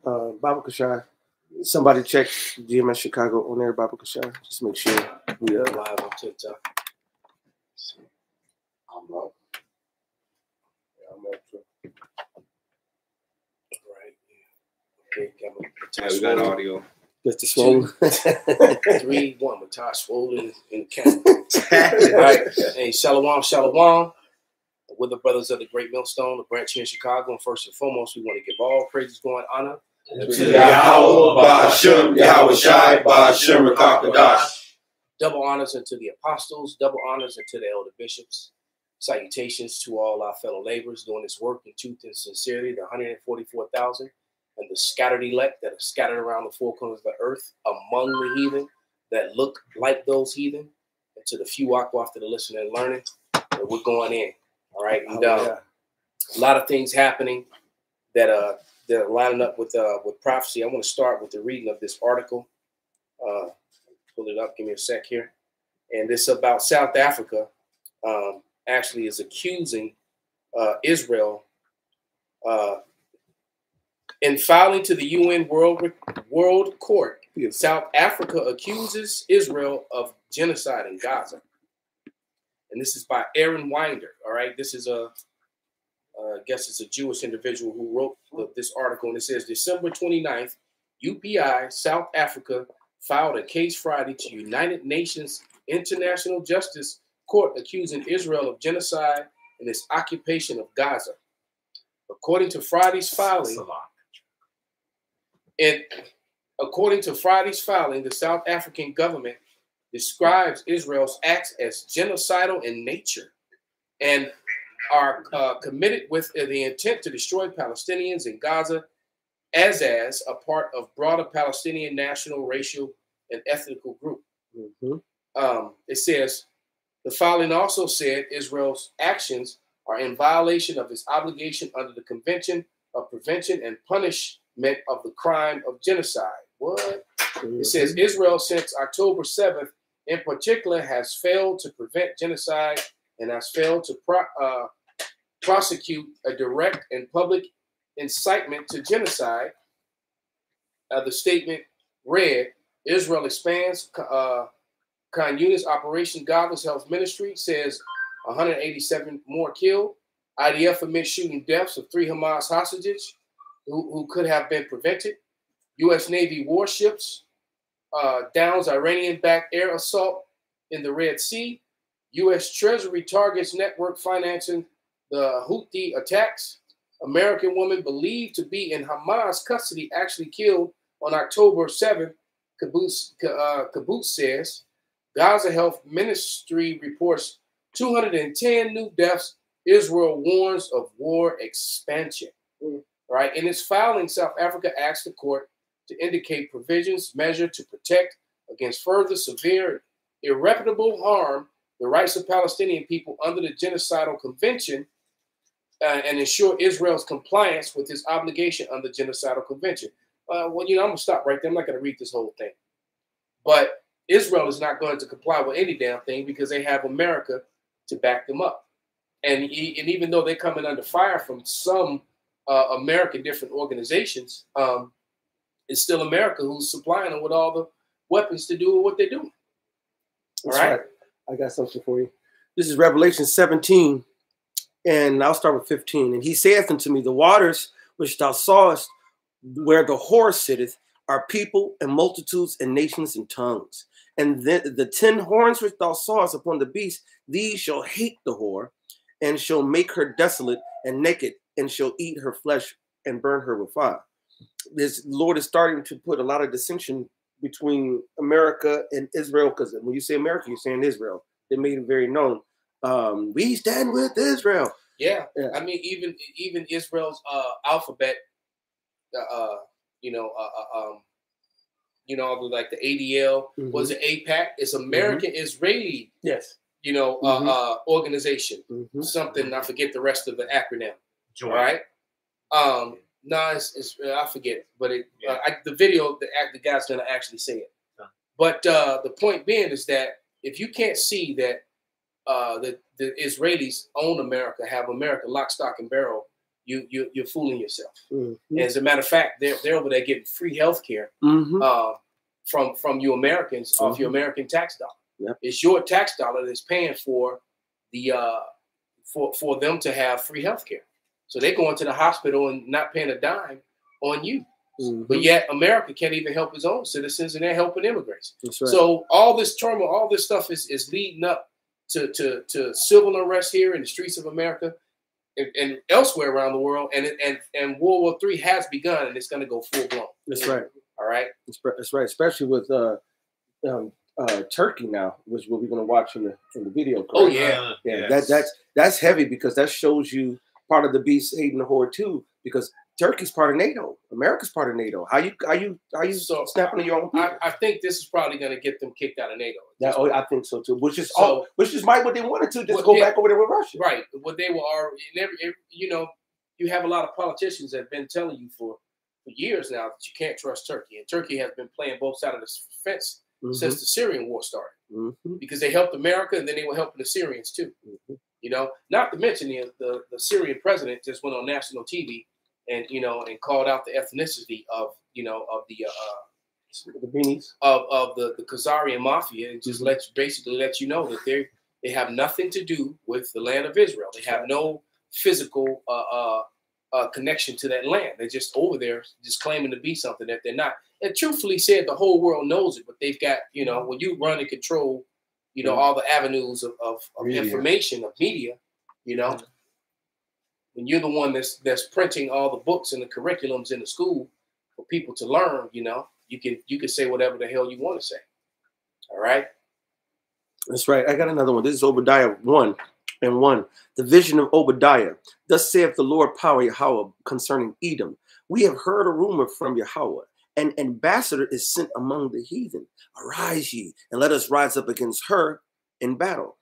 Baba Kashai. Somebody check GMS Chicago on there, Baba Kashai. Just make sure we live on TikTok. I'm up. Yeah, I'm up too. Right. Yeah, we got audio. Mr. Swollen. 3-1. Matai Swollen in the camera. All right. Hey, Shalom, Shalom. We're the brothers of the Great Millstone, the branch here in Chicago. And first and foremost, we want to give all praises, glory, and honor to Yahweh, Ba'ashem, Yahweh Shai, Ba'ashem, Rakakadash. Double honors unto the apostles, double honors unto the elder bishops. Salutations to all our fellow laborers doing this work in truth and sincerity, the 144,000 and the scattered elect that are scattered around the four corners of the earth among the heathen that look like those heathen, and to the few Aqua after the listening and learning, that we're going in. All right. And a lot of things happening that are lining up with prophecy. I want to start with the reading of this article. Pull it up. Give me a sec here. And this about South Africa. Actually is accusing Israel in filing to the UN World Court. South Africa accuses Israel of genocide in Gaza. And this is by Aaron Winder. All right. This is I guess it's a Jewish individual who wrote this article. And it says December 29th, UPI, South Africa, filed a case Friday to United Nations International Justice Court accusing Israel of genocide in its occupation of Gaza. According to Friday's filing, the South African government describes Israel's acts as genocidal in nature and are committed with the intent to destroy Palestinians in Gaza as a part of broader Palestinian national, racial, and ethnical group. It says, the filing also said Israel's actions are in violation of its obligation under the Convention of Prevention and Punishment of the Crime of Genocide. What? It says Israel since October 7th in particular has failed to prevent genocide and has failed to prosecute a direct and public incitement to genocide. The statement read, Israel expands Khan Yunis Operation Godless Health Ministry says 187 more killed. IDF admits shooting deaths of 3 Hamas hostages who could have been prevented. U.S. Navy warships downs Iranian-backed air assault in the Red Sea. U.S. Treasury targets network financing the Houthi attacks. American woman believed to be in Hamas custody actually killed on October 7th, Kibbutz says. Gaza Health Ministry reports 210 new deaths. Israel warns of war expansion. Right? In its filing, South Africa asked the court to indicate provisions measured to protect against further severe, irreparable harm the rights of Palestinian people under the Genocidal Convention and ensure Israel's compliance with its obligation under the Genocidal Convention. Well, I'm going to stop right there. I'm not going to read this whole thing. But Israel is not going to comply with any damn thing because they have America to back them up. And even though they're coming under fire from some American different organizations, it's still America who's supplying them with all the weapons to do what they're doing. That's all right. I got something for you. This is Revelation 17, and I'll start with 15. And he saith unto me, the waters which thou sawest where the whore sitteth are people and multitudes and nations and tongues. And the 10 horns which thou sawest upon the beast, these shall hate the whore, and shall make her desolate and naked, and shall eat her flesh and burn her with fire. This Lord is starting to put a lot of dissension between America and Israel, because when you say America, you're saying Israel. They made it very known. We stand with Israel. Yeah. I mean, even Israel's alphabet, like the ADL was an APAC. It's American Israeli. Yes. Organization. Something, I forget the rest of the acronym. All right. No, it's I forget it, but the video, the guy's gonna actually say it. But the point being is that if you can't see that the Israelis own America, have America lock, stock, and barrel, you're fooling yourself. Mm-hmm. As a matter of fact, they're over there getting free health care from you Americans off your American tax dollar. Yep. It's your tax dollar that's paying for the for them to have free health care. So they go into the hospital and not paying a dime on you. But yet America can't even help its own citizens, and they're helping immigrants. That's right. So all this turmoil, all this stuff is leading up to civil unrest here in the streets of America and elsewhere around the world. And World War III has begun, and it's going to go full blown. That's right. All right. That's right. Especially with Turkey now, which we're going to watch in the video. Correct? Oh yeah. That's heavy, because that shows you part of the beast hating the horde too, because Turkey's part of NATO. America's part of NATO. How you So, snapping at your own people? I think this is probably going to get them kicked out of NATO. Yeah, I think so too. Which is So- might what they wanted to, just go back over there with Russia. Right. What they were already, you have a lot of politicians that have been telling you for years now that you can't trust Turkey. And Turkey has been playing both sides of the fence since the Syrian war started. Because they helped America, and then they were helping the Syrians too. Not to mention the Syrian president just went on national TV and called out the ethnicity of the beanies of the Khazarian mafia, and just basically let you know that they have nothing to do with the land of Israel. They have no physical connection to that land. They're just over there just claiming to be something that they're not. And truthfully said, the whole world knows it, but they've got, when you run and control, all the avenues of information, of media, when you're the one that's printing all the books and the curriculums in the school for people to learn, you can say whatever the hell you want to say. All right. That's right. I got another one. This is Obadiah 1:1. The vision of Obadiah. Thus saith the Lord power Yahweh concerning Edom. We have heard a rumor from Yahweh. An ambassador is sent among the heathen. Arise ye, and let us rise up against her in battle.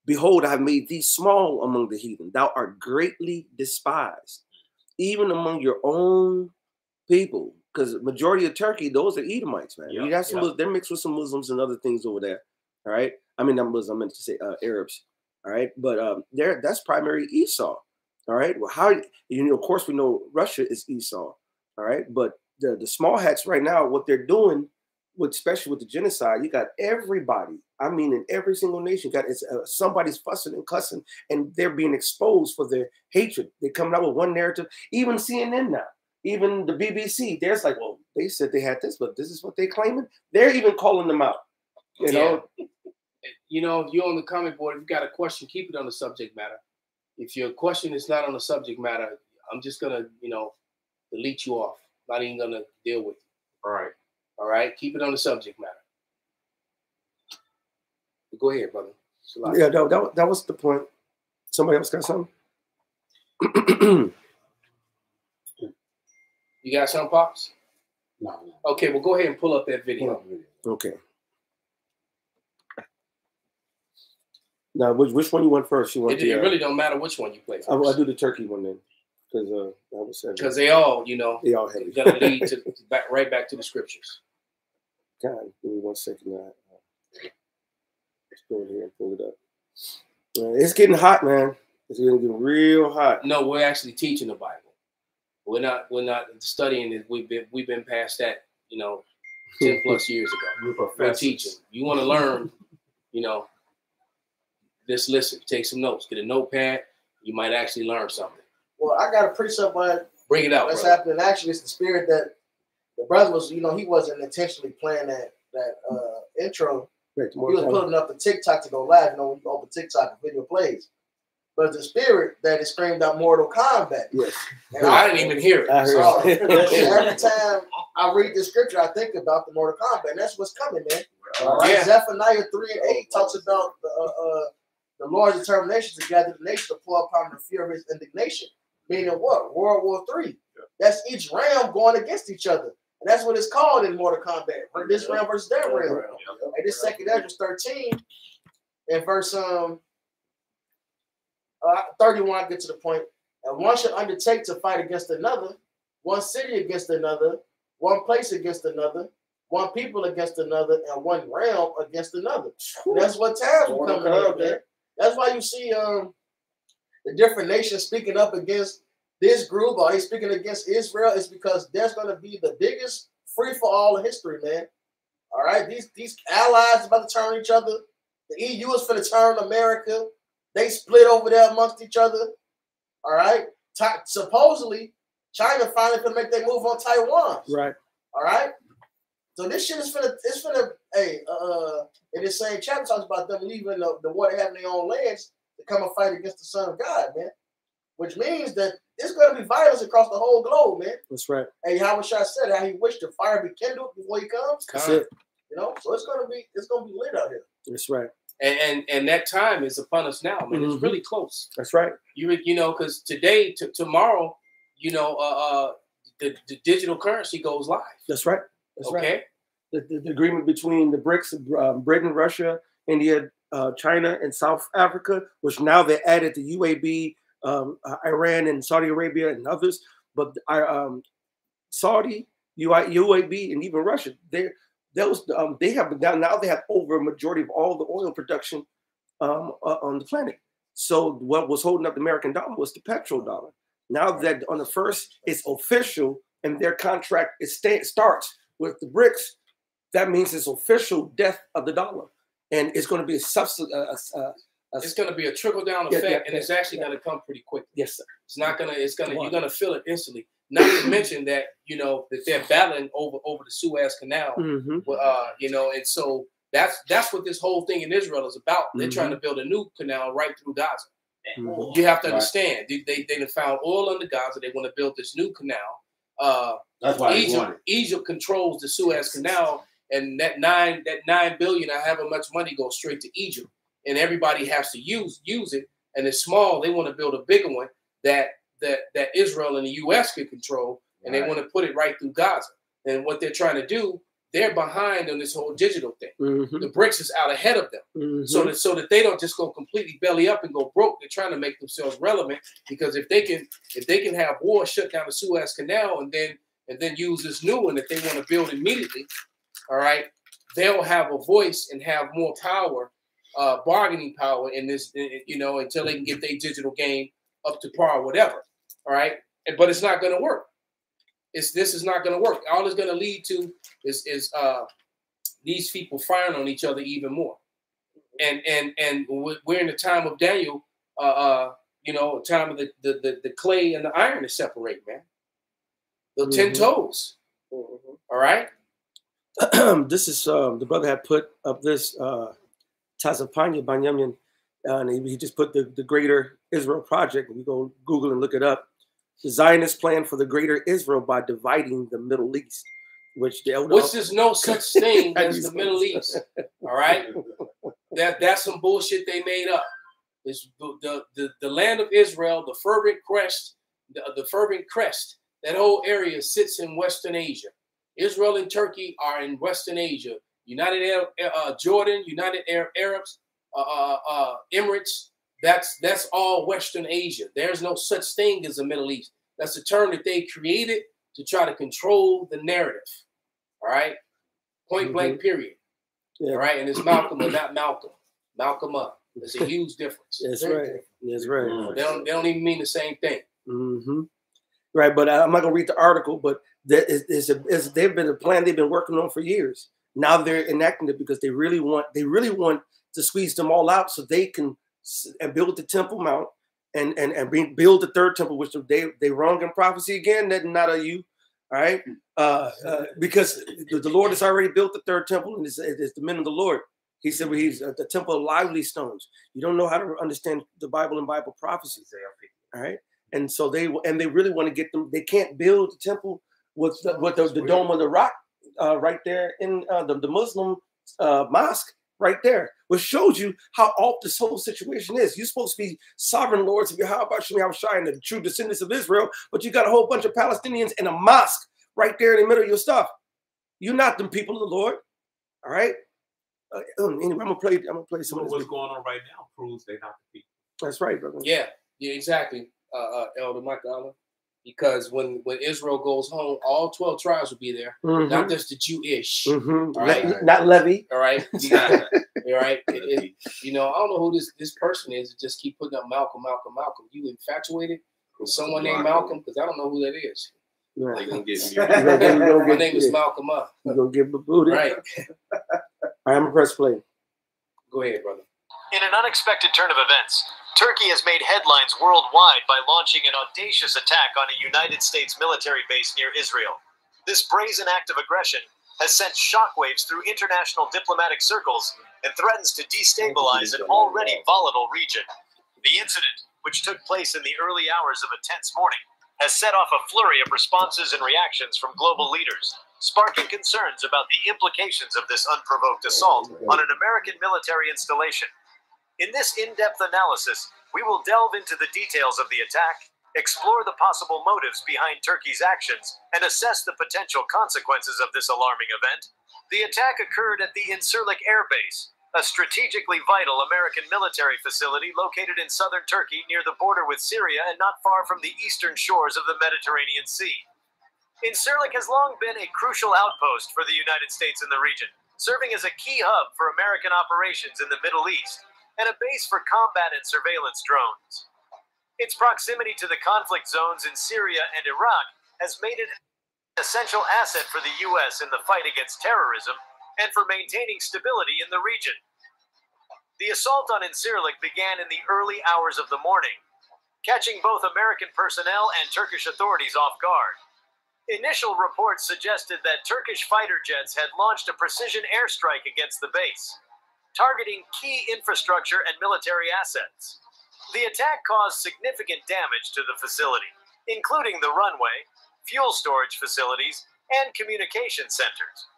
Behold, I have made thee small among the heathen. Thou art greatly despised, even among your own people. Because the majority of Turkey, those are Edomites, man. You got some, they're mixed with some Muslims and other things over there. All right. I mean, not Muslim, I meant to say Arabs. All right. But that's primary Esau. All right. Well, of course, we know Russia is Esau. All right. But the small hats right now, what they're doing, especially with the genocide, you got everybody. I mean, in every single nation, somebody's fussing and cussing, and they're being exposed for their hatred. They're coming out with one narrative. Even CNN now, even the BBC, there's like, well, they said they had this, but this is what they're claiming. They're even calling them out. You know, you're on the comment board. If you got a question, keep it on the subject matter. If your question is not on the subject matter, I'm just gonna, delete you off. Not even gonna deal with you. All right. Keep it on the subject matter. Go ahead, brother. Yeah, that was the point. Somebody else got something? You got something, Pops? No. Okay, well, go ahead and pull up that video. Okay. Now, which one you want first? You want it really don't matter which one you play first. I'll do the Turkey one then, because they all, they all heavy. Gonna lead to right back to the scriptures. God, give me 1 second. Let's go in here and pull it up. It's getting hot, man. It's gonna get real hot. No, we're actually teaching the Bible. We're not studying it. We've been past that, 10 plus years ago. We're teaching. You want to learn, just listen, take some notes, get a notepad. You might actually learn something. Well, I got a precept on bring it out. What's brother. happening? Actually, it's the spirit that the brother was. He wasn't intentionally playing that intro. Right, he was putting up the TikTok to go live. When you open TikTok, the video plays. But the spirit that is screamed out Mortal Kombat. Yes. And I didn't even hear it. I heard every time I read the scripture, I think about the Mortal Kombat. And that's what's coming, man. Right? Zephaniah 3:8 talks about the Lord's determination to gather the nation to pour upon the fear of his indignation. Meaning what? World War III. That's each realm going against each other. And that's what it's called in Mortal Kombat. This realm versus that realm. And this 2 Ezra 13 and verse 31, I get to the point. And one should undertake to fight against another, one city against another, one place against another, one people against another, and one realm against another. And that's what times we're coming in, man. That's why you see the different nations speaking up against this group, are they speaking against Israel? It's because there's going to be the biggest free for all in history, man. All right, these allies about to turn each other. The EU is going to turn America. They split over there amongst each other. All right, supposedly China finally going to make their move on Taiwan. Right. All right. So this shit is finna. Hey, in this same chapter talks about them leaving the war they have in their own lands to come and fight against the Son of God, man. Which means that there's going to be violence across the whole globe, man. That's right. Hey, how Shai said, how he wished the fire be kindled before he comes. That's it. You know, so it's gonna be lit out here. That's right. And that time is upon us now, man. It's really close. That's right. You know, because today to tomorrow, you know, the digital currency goes live. That's right. That's okay. Right. The agreement between the BRICS, Britain, Russia, India, China, and South Africa, which now they added the UAB, Iran, and Saudi Arabia, and others. But Saudi, UAB, and even Russia, they have now they have over a majority of all the oil production on the planet. So what was holding up the American dollar was the petrodollar. Now that on the 1st it's official and their contract starts with the BRICS, that means it's official death of the dollar, and it's going to be it's going to be a trickle down effect, and it's actually going to come pretty quickly. Yes, sir. You're going to feel it instantly. Not to mention that, you know, that they're battling over the Suez Canal, you know, and so that's what this whole thing in Israel is about. They're trying to build a new canal right through Gaza. You have to understand, they found oil under Gaza. They want to build this new canal. That's why Egypt controls the Suez Canal, and that $9 billion, however much money, goes straight to Egypt, and everybody has to use it. And it's small. They want to build a bigger one that Israel and the U.S. can control, and they want to put it right through Gaza. And what they're trying to do, they're behind on this whole digital thing. The BRICS is out ahead of them, so that they don't just go completely belly up and go broke. They're trying to make themselves relevant, because if they can have war, shut down the Suez Canal, and then use this new one that they want to build immediately, all right, they'll have a voice and have more power, bargaining power in this, you know, until they can get their digital game up to par or whatever. All right. But it's not going to work. This is not going to work. All it's going to lead to is these people firing on each other even more. And we're in the time of Daniel, you know, time of the clay and the iron to separate, man. The 10 toes. All right. This is the brother had put up this Tazapanya Banyamin, and he just put the Greater Israel Project. We go Google and look it up. The Zionist plan for the Greater Israel by dividing the Middle East, which there's no such thing as the Middle East. All right, that's some bullshit they made up. It's the land of Israel, the fervent crest, the fervent crest. That whole area sits in Western Asia. Israel and Turkey are in Western Asia. United Jordan, United Arab Emirates. That's all Western Asia. There's no such thing as the Middle East. That's a term that they created to try to control the narrative. All right, point blank, period. All right, and it's Malcolm, but not Malcolm. Malcolm up. There's a huge difference. That's right. That's right. They don't even mean the same thing. Right, but I'm not gonna read the article, but they've been a plan they've been working on for years. Now they're enacting it because they really want to squeeze them all out so they can build the Temple Mount and build the third temple, which they wrong in prophecy again. That's not a you, all right? Because the Lord has already built the third temple, and it's the men of the Lord. He said, well, he's the temple of lively stones. You don't know how to understand the Bible and Bible prophecy, all right? And so they really want to get them. They can't build the temple with the Dome of the Rock right there in the Muslim mosque right there, which shows you how off this whole situation is. You're supposed to be sovereign lords of Yahweh and the true descendants of Israel, but you got a whole bunch of Palestinians in a mosque right there in the middle of your stuff. You're not the people of the Lord, all right? Anyway, I'm gonna play some of this. What's going on right now proves they're not the people. That's right, brother. Yeah, exactly, Elder Mike Allen. Because when Israel goes home, all 12 tribes will be there, not just the Jewish. All right? Not Levy. All right. All right. You know, I don't know who this person is. Just keep putting up Malcolm. You infatuated? Someone named Malcolm, because I don't know who that is. Right. They gonna get me. My name is Malcolm Up. You're gonna get booted. Right. I'm a press play. Go ahead, brother. In an unexpected turn of events, Turkey has made headlines worldwide by launching an audacious attack on a United States military base near Israel. This brazen act of aggression has sent shockwaves through international diplomatic circles and threatens to destabilize an already volatile region. The incident, which took place in the early hours of a tense morning, has set off a flurry of responses and reactions from global leaders, sparking concerns about the implications of this unprovoked assault on an American military installation. In this in-depth analysis, we will delve into the details of the attack, explore the possible motives behind Turkey's actions, and assess the potential consequences of this alarming event. The attack occurred at the Incirlik Air Base, a strategically vital American military facility located in southern Turkey near the border with Syria and not far from the eastern shores of the Mediterranean Sea. Incirlik has long been a crucial outpost for the United States in the region, serving as a key hub for American operations in the Middle East and a base for combat and surveillance drones. Its proximity to the conflict zones in Syria and Iraq has made it an essential asset for the U.S. in the fight against terrorism and for maintaining stability in the region. The assault on Incirlik began in the early hours of the morning, catching both American personnel and Turkish authorities off guard. Initial reports suggested that Turkish fighter jets had launched a precision airstrike against the base, targeting key infrastructure and military assets. The attack caused significant damage to the facility, including the runway, fuel storage facilities, and communication centers.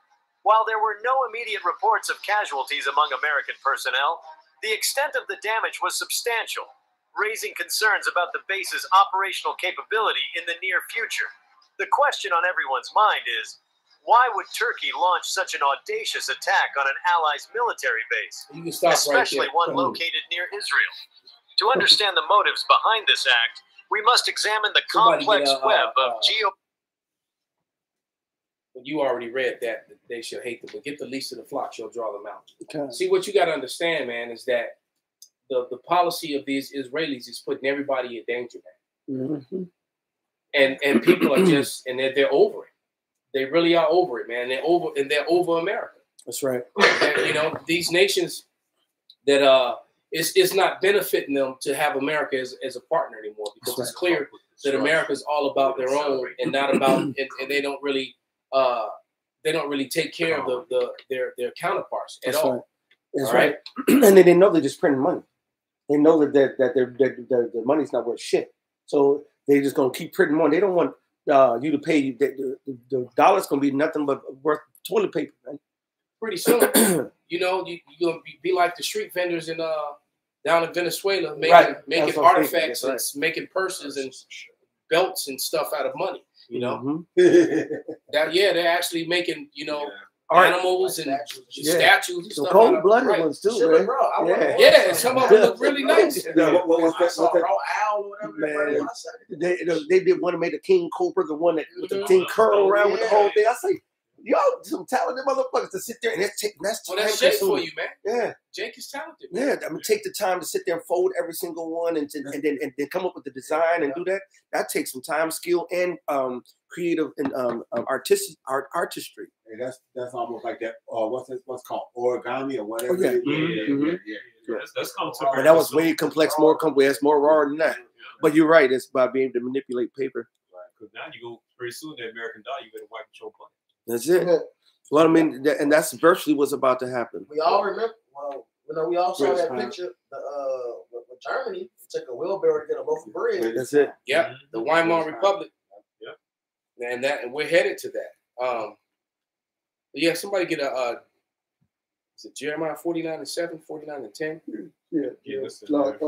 While there were no immediate reports of casualties among American personnel, the extent of the damage was substantial, raising concerns about the base's operational capability in the near future. The question on everyone's mind is, why would Turkey launch such an audacious attack on an ally's military base, You can stop especially right one there. located near Israel? To understand the motives behind this act, we must examine the Somebody complex get a, web of You already read that they shall hate them, but get the least of the flock, shall draw them out. Okay. See, what you got to understand, man, is that the policy of these Israelis is putting everybody in danger, man. Mm-hmm. And people are just, and they're over it. They really are over it, man. They're over America. That's right. And, you know, these nations that it's not benefiting them to have America as a partner anymore, because it's clear that America is all about their own and not about, and they don't really take care of their counterparts at That's all. right. That's All right. And they know they're just printing money. They know that their money's not worth shit. So they're just gonna keep printing money. They don't want you to pay. The dollar's gonna be nothing but worth toilet paper, man. Pretty soon, you know, you're gonna be like the street vendors in down in Venezuela, making artifacts and making purses and belts and stuff out of money. You know, they're actually making, you know, animals and statues and some stuff. cold-blooded ones too, man. Yeah, some of them look really nice. What's that? Owl or whatever. Man, they did one that made a king cobra, the one that with the thing curl around with the whole thing. I say, yo, some talented motherfuckers to sit there and that's Jake for you, man. Yeah, Jake is talented, man. yeah. I'm gonna take the time to sit there and fold every single one, and then come up with the design and do that. That takes some time, skill, and creative and artistry. Hey, that's almost like that. What's called origami or whatever. Oh, yeah. Yeah. That's come to But that was way complex, more complex, more raw than that. But you're right. It's by being able to manipulate paper. Right. Because now you go pretty soon that American dollar, you better wipe your butt. That's it. Well, I mean, and that's virtually what's about to happen. We all remember. Well, you know, we all saw that picture. With Germany took a wheelbarrow to get a loaf of bread. That's it. Yeah, the Weimar Republic. Yeah, and we're headed to that. Yeah, somebody get a. Is it Jeremiah 49:7, 49:10? Yeah. Like, I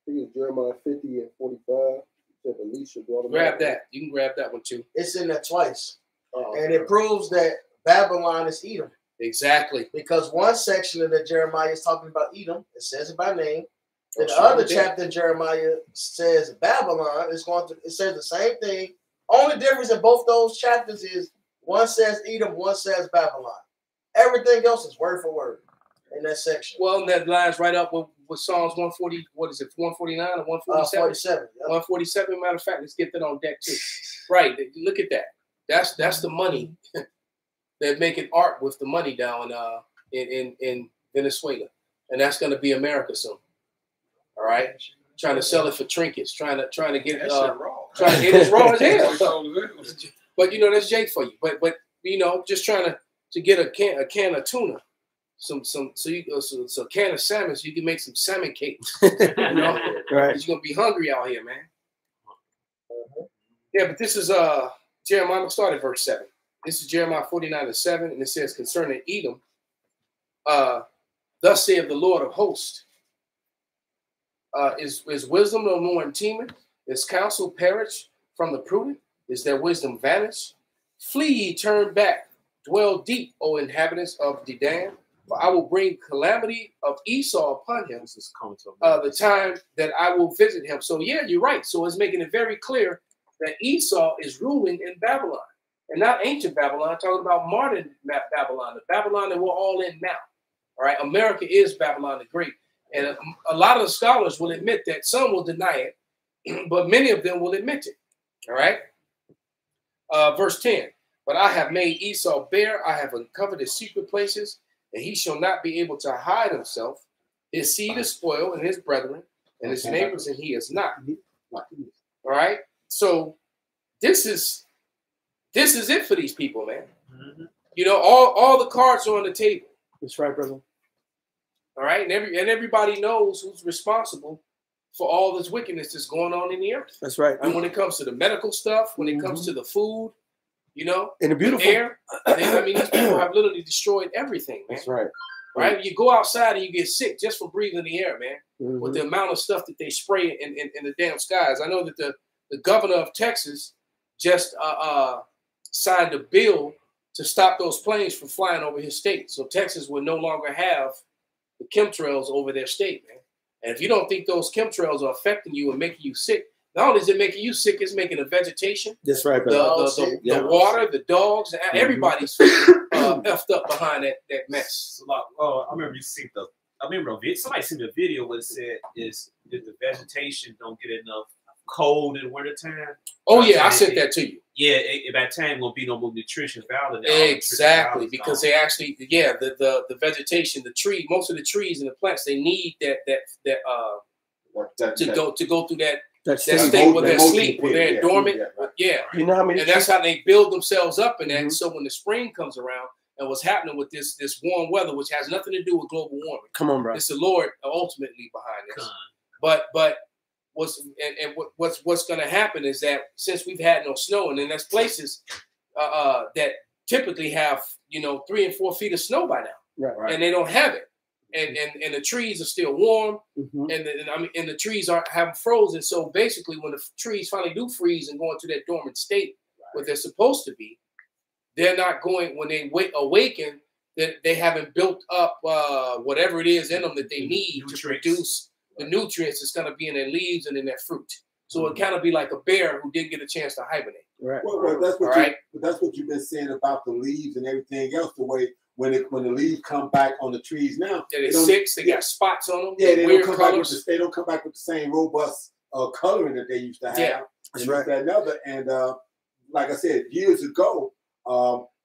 think it's Jeremiah 50 and 45. Grab that. You can grab that one too. It's in there twice. And it proves that Babylon is Edom. Exactly. Because one section of the Jeremiah is talking about Edom. It says it by name. Then the other chapter in Jeremiah says Babylon is it says the same thing. Only difference in both those chapters is one says Edom, one says Babylon. Everything else is word for word. in that section. Well, that lines right up with Psalms 140. What is it? 149 or 147? 47. Yep. 147. Matter of fact, let's get that on deck too. Right. Look at that. That's the money. They're making art with the money down in Venezuela, and that's going to be America soon. All right. Trying to sell it for trinkets. Trying to get it raw. Trying to get it raw as hell. But you know that's Jake for you. But you know, just trying to get a can of tuna, some can of salmon, so you can make some salmon cakes. You know, right? You're gonna be hungry out here, man. Yeah, but this is Jeremiah. I'm gonna start at verse 7. This is Jeremiah 49:7, and it says concerning Edom, thus saith the Lord of hosts, is wisdom no more in Teman? Is counsel perished from the prudent? Is their wisdom vanished? Flee ye, turn back, dwell deep, O inhabitants of Dedan, for I will bring calamity of Esau upon him, the time that I will visit him. So yeah, you're right. So it's making it very clear that Esau is ruling in Babylon, and not ancient Babylon, talking about modern Babylon, the Babylon that we're all in now. All right, America is Babylon the Great. And a lot of the scholars will admit that. Some will deny it, but many of them will admit it. All right. Verse 10. But I have made Esau bare. I have uncovered his secret places, and he shall not be able to hide himself. His seed is spoiled, and his brethren, and his neighbors, and he is not. All right. So this is it for these people, man. Mm-hmm. You know, all the cards are on the table. That's right, brother. All right, and everybody knows who's responsible for all this wickedness that's going on in the earth. That's right. And when it comes to the medical stuff, when it comes to the food, you know, and the beautiful air, I mean, these people have literally destroyed everything, man. That's right. Right? You go outside and you get sick just from breathing the air, man, with the amount of stuff that they spray in the damn skies. I know that the governor of Texas just signed a bill to stop those planes from flying over his state. So Texas will no longer have the chemtrails over their state, man. And if you don't think those chemtrails are affecting you and making you sick, not only is it making you sick, it's making the vegetation, that's right, the water, the dogs, everybody's effed up behind that mess. I remember somebody seen the video where it said is if the vegetation don't get enough cold in the wintertime. Oh yeah, I sent that to you. Yeah, at that time won't be no more nutrition value. Exactly, because they actually, the vegetation, the tree, most of the trees and the plants, they need that to go through that state where they're asleep, where they're dormant. Yeah, you know how many? And that's how they build themselves up in that. So when the spring comes around, and what's happening with this warm weather, which has nothing to do with global warming. Come on, bro. It's the Lord ultimately behind this. But what's going to happen is that since we've had no snow, and then there's places that typically have 3 and 4 feet of snow by now, right. And they don't have it, and the trees are still warm, and the trees haven't frozen. So basically, when the trees finally do freeze and go into that dormant state where they're supposed to be, they're not going. When they awaken, they haven't built up whatever it is in them that they need to produce the nutrients that's going to be in their leaves and in their fruit. So it kind of be like a bear who didn't get a chance to hibernate. Right. Well, that's what you've been saying about the leaves and everything else. The way when the leaves come back on the trees now, they're sick. They got spots on them. Yeah, they don't come back with the same robust coloring that they used to have. Yeah, that's right. That another, and like I said, years ago,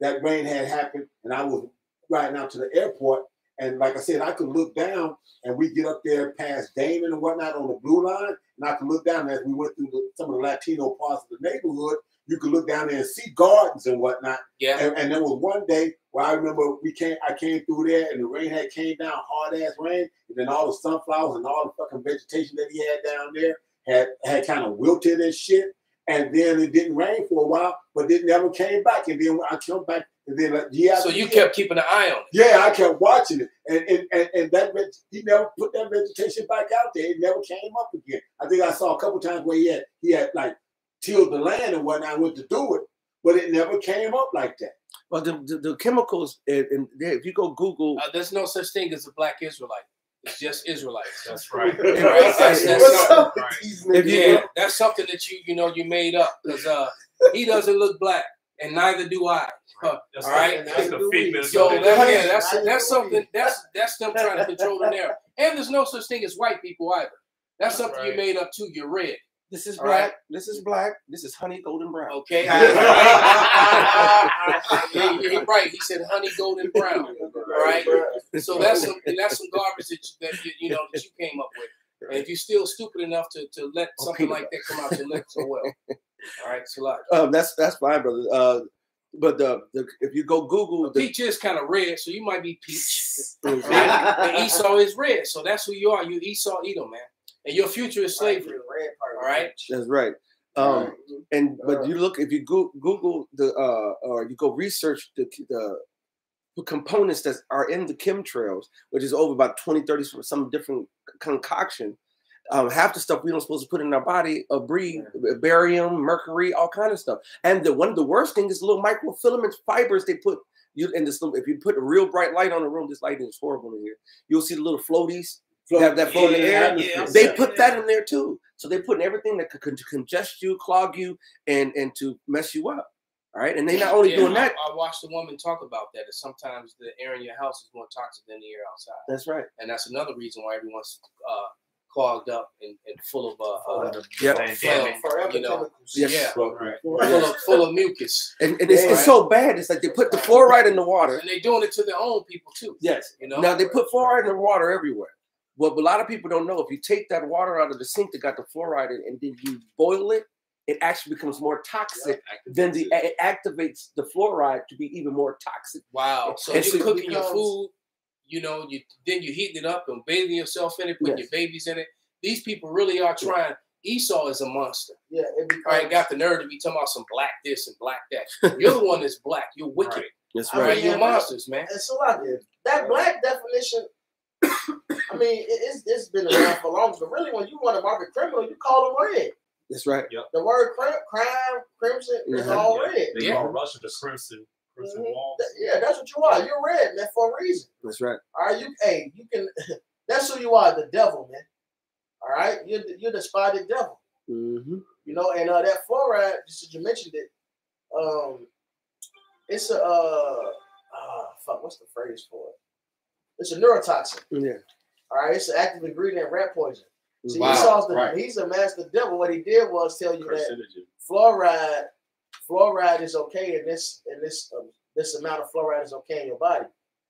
that rain had happened, and I was riding out to the airport. And like I said, I could look down, and we get up there past Damon and whatnot on the blue line, and I could look down as we went through some of the Latino parts of the neighborhood. You could look down there and see gardens and whatnot. Yeah. And there was one day where I remember I came through there, and the rain had came down, hard ass rain, and then all the sunflowers and all the fucking vegetation that he had down there had kind of wilted and shit. And then it didn't rain for a while, but it never came back. And then when I come back, and then so you kept keeping an eye on it. Yeah, I kept watching it, and that he never put that vegetation back out there. It never came up again. I think I saw a couple times where he had like tilled the land and whatnot, went to do it, but it never came up like that. Well, the chemicals, and if you go Google, there's no such thing as a black Israelite. It's just Israelites. That's right. That's something that you made up because he doesn't look black, and neither do I. That's all right. That's the figment. So that's something that's them trying to control the narrative. And there's no such thing as white people either. That's something you made up too. You're red. This is black. Right. This is black. This is honey golden brown. Okay. You're right. He said honey golden brown. All right. So that's some garbage that you came up with. And if you're still stupid enough to let something like that come out your lips, so well. All right, it's a lot. That's fine, brother. But if you go Google, peach is kind of red, so you might be peach. Right? And Esau is red, so that's who you are. You Esau Edom, man. And your future is slavery. All right, that's right. But you look, if you Google or you go research the components that are in the chemtrails, which is over about 20, 30 from some different concoction. Half the stuff we don't supposed to put in our body breathe barium, mercury, all kind of stuff. And one of the worst things is little microfilament fibers they put you in this little. If you put a real bright light on the room, this lighting is horrible in here. You'll see the little floaties have that float in the air. Yeah, they put that in there too. So they put in everything that could congest you, clog you, and to mess you up. All right, and they not only doing that. I watched a woman talk about that. Sometimes the air in your house is more toxic than the air outside. That's right, and that's another reason why everyone's clogged up and full of full of mucus. And it's so bad. It's like they put the fluoride in the water, and they're doing it to their own people too. Yes, Now they put fluoride in the water everywhere. What a lot of people don't know, if you take that water out of the sink that got the fluoride in, and then you boil it, it actually becomes more toxic than it activates the fluoride to be even more toxic. Wow! So you're cooking your food. Then you're heating it up and bathing yourself in it, putting your babies in it. These people really are trying. Esau is a monster. Yeah, got the nerve to be talking about some black this and black that. You're the one that's black. You're wicked. Right. That's right. You're monsters, man. And so that black definition. I mean, it's been around for long, but really, when you want to mark a criminal, you call them red. That's right. Yep. The word crime, crimson is all red. They call Russia the crimson. Walls. Yeah, that's what you are. You're red, man, for a reason. That's right. All right, you can. That's who you are, the devil, man. All right, you're the spotted devil. Mm-hmm. And that fluoride, just as you mentioned it, it's a what's the phrase for it? It's a neurotoxin. Yeah. All right, it's an active ingredient in rat poison. See, wow. He's a master devil. What he did was tell you that fluoride is okay, and this amount of fluoride is okay in your body.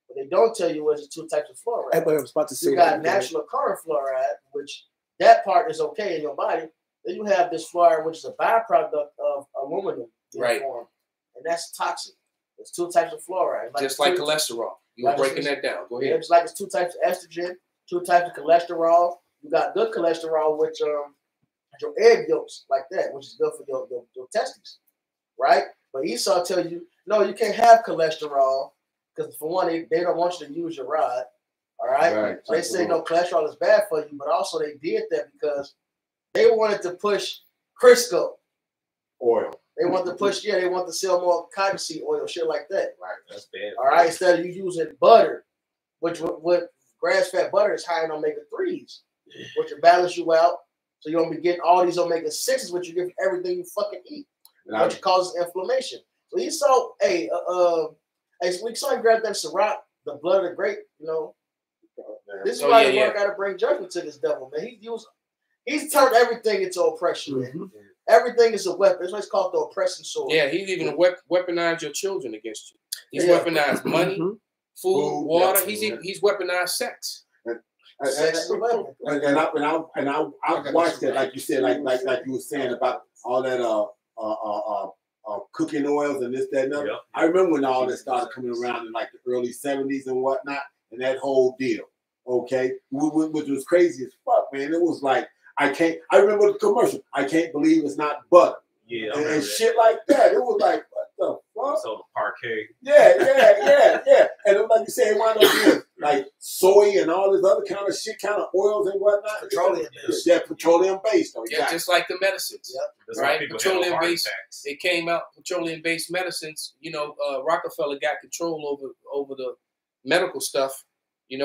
What they don't tell you is the two types of fluoride. I was about to say you got natural occurring fluoride, which that part is okay in your body. Then you have this fluoride, which is a byproduct of aluminum being formed, and that's toxic. There's two types of fluoride, just like cholesterol. You're breaking that down. Go ahead. Yeah, it's like it's two types of estrogen, two types of cholesterol. You got good cholesterol, which your egg yolks like that, which is good for your testes, right? But Esau tell you, no, you can't have cholesterol because for one, they don't want you to use your rod, all right? So they say no, cholesterol is bad for you, but also they did that because they wanted to push Crisco oil. They want to push, they want to sell more cottonseed oil, shit like that. Right, that's bad. All right, instead of you using butter, which with grass-fed butter is high in omega-3s, which will balance you out, so you don't be getting all these omega-6s, which you get from everything you fucking eat, which causes inflammation. So you saw, we saw him grab that Ciroc, the blood of the grape, This is why the Lord got to bring judgment to this devil, man. He's turned everything into oppression, man. Mm-hmm. Everything is a weapon. That's why it's called the oppressing sword. Yeah, he's even weaponized your children against you. He's weaponized money, food, water. He's weaponized sex. Sex is a weapon. And I watched it, like you said, like you were saying about all that cooking oils and this, that, and that. Yep. I remember when all that started coming around in like the early 70s and whatnot, and that whole deal. Okay, which was crazy as fuck, man. It was like I remember the commercial. I can't believe it's not butter. Yeah, and shit like that. It was like, what the fuck? So the parquet. Yeah. And like you said, it wound up being like soy and all this other kind of shit, kind of oils and whatnot. Petroleum. Yeah, petroleum based. Yeah, just like the medicines. Yep. Right? Petroleum based. It came out petroleum based medicines. Rockefeller got control over the medical stuff. And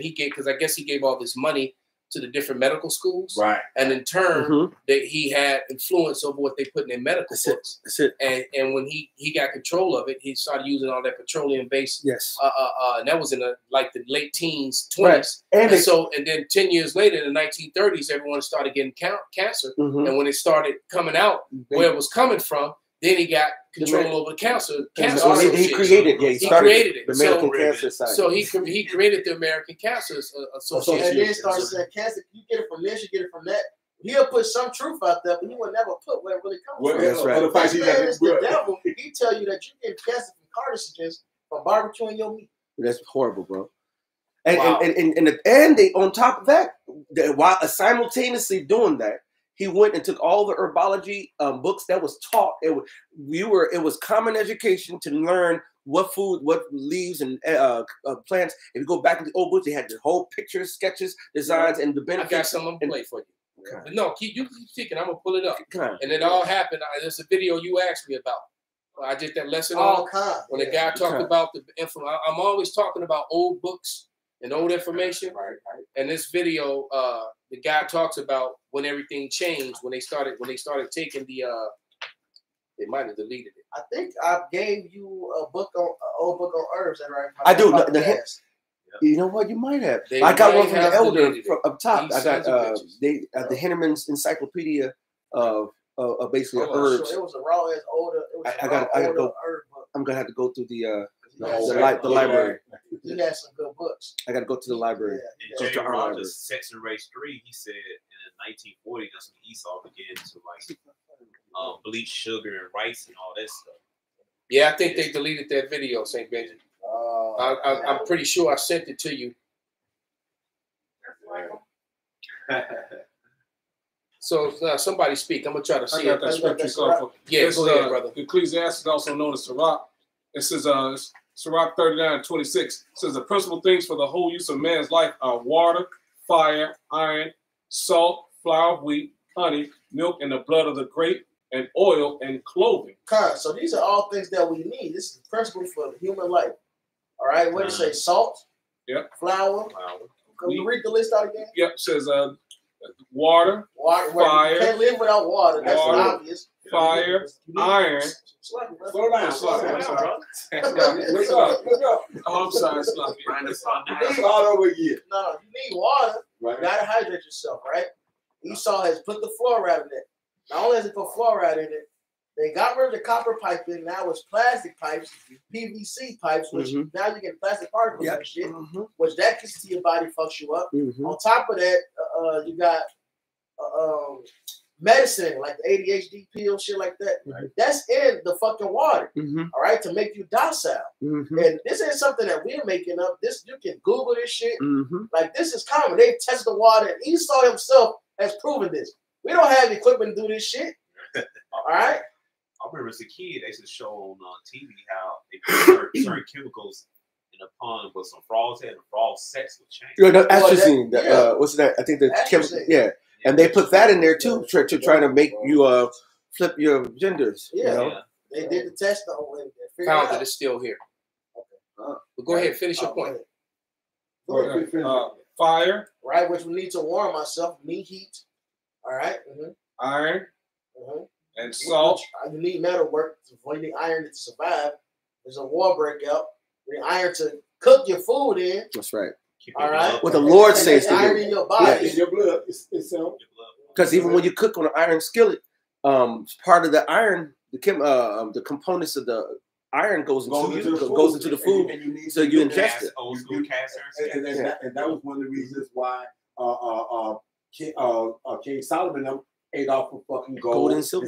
he gave, because I guess he gave all this money to the different medical schools. Right. And in turn, that he had influence over what they put in their medical books. That's it. And when he got control of it, he started using all that petroleum-based. Yes. And that was in the late teens, 20s. Right. And then 10 years later, in the 1930s, everyone started getting cancer. And when it started coming out, where it was coming from, then he got control over the cancer. So he created, he created it. The American Cancer Society. So he created the American Cancer Association. And then started saying, cancer, you get it from this, you get it from that. He'll put some truth out there, but he will never put where it really comes from. That's right. This man is the devil. He tell you that you get cancer from carcinogens from barbecuing your meat. That's horrible, bro. And they, on top of that, while simultaneously doing that, he went and took all the herbology books that was taught. It was common education to learn what food, what leaves and plants. If you go back to the old books, they had the whole pictures, sketches, designs, and the benefits. I got something to play for you. Okay. But no, you keep speaking. I'm gonna pull it up. Okay. And it all happened. There's a video you asked me about. I did that lesson on when the guy talked about the info. I'm always talking about old books and old information. Right. And this video, the guy talks about when everything changed, when they started taking the they might have deleted it. I think I gave you a book on old book on herbs, and right? I do. You know what? You might have. I got one from the elder up top. I got the Henneman's Encyclopedia of basically herbs. It was a raw as older. I got to go. I'm gonna have to go through the library. He had some good books. I got to go to the library. And J. Rogers, Sex and Race 3, he said in 1940, that's when Esau began to bleach sugar and rice and all that stuff. Yeah, I think they deleted that video, St. Benjamin. I'm pretty sure I sent it to you. So somebody speak. I'm gonna try to see. I got that scripture called. Yeah, go ahead, brother. Ecclesiastes, also known as Sirach. It says, Sirach 39:26 says the principal things for the whole use of man's life are water, fire, iron, salt, flour of wheat, honey, milk, and the blood of the grape, and oil and clothing. So these are all things that we need. This is the principle for the human life. All right, what did it say? Salt, flour. Can we read the list out again? Yep, it says water, fire. You can't live without water. That's obvious. Fire, iron. Slow down. Oh, I'm sorry, Sloppy. Start over again. No, you need water. Right. You gotta hydrate yourself, right? Esau has put the fluoride in it. Not only has he put fluoride in it, they got rid of the copper piping. Now it's plastic pipes, PVC pipes, which now you get plastic particles and shit, which that gets to your body, fucks you up. On top of that, you got medicine like the ADHD pill, shit like that. That's in the fucking water, all right, to make you docile. And this ain't something that we're making up. This you can Google this shit. Like this is common. They test the water, and Esau himself has proven this. We don't have equipment to do this shit. All right. I remember as a kid, they used to show on TV how they put certain chemicals in a pond with some frogs in, and the frog's sex would change. Yeah, atrazine. What's that? I think the chemical. Yeah, and they put that in there too to try to make you flip your genders. Yeah, you know? They did the test on it. Found that it's still here. But go ahead, finish your point. Fire, right? Which we need to warm ourselves. Need heat. All right. Iron. And salt. You need metal work. You need iron to survive. There's a war breakout. You need iron to cook your food in. That's right. All right. What the Lord says to iron do. in your body. In your blood. Because even when you cook on an iron skillet, part of the iron, the components of the iron goes into the food, so you ingest it. Old school cast iron. And that was one of the reasons why King Solomon ate off of fucking gold and silver.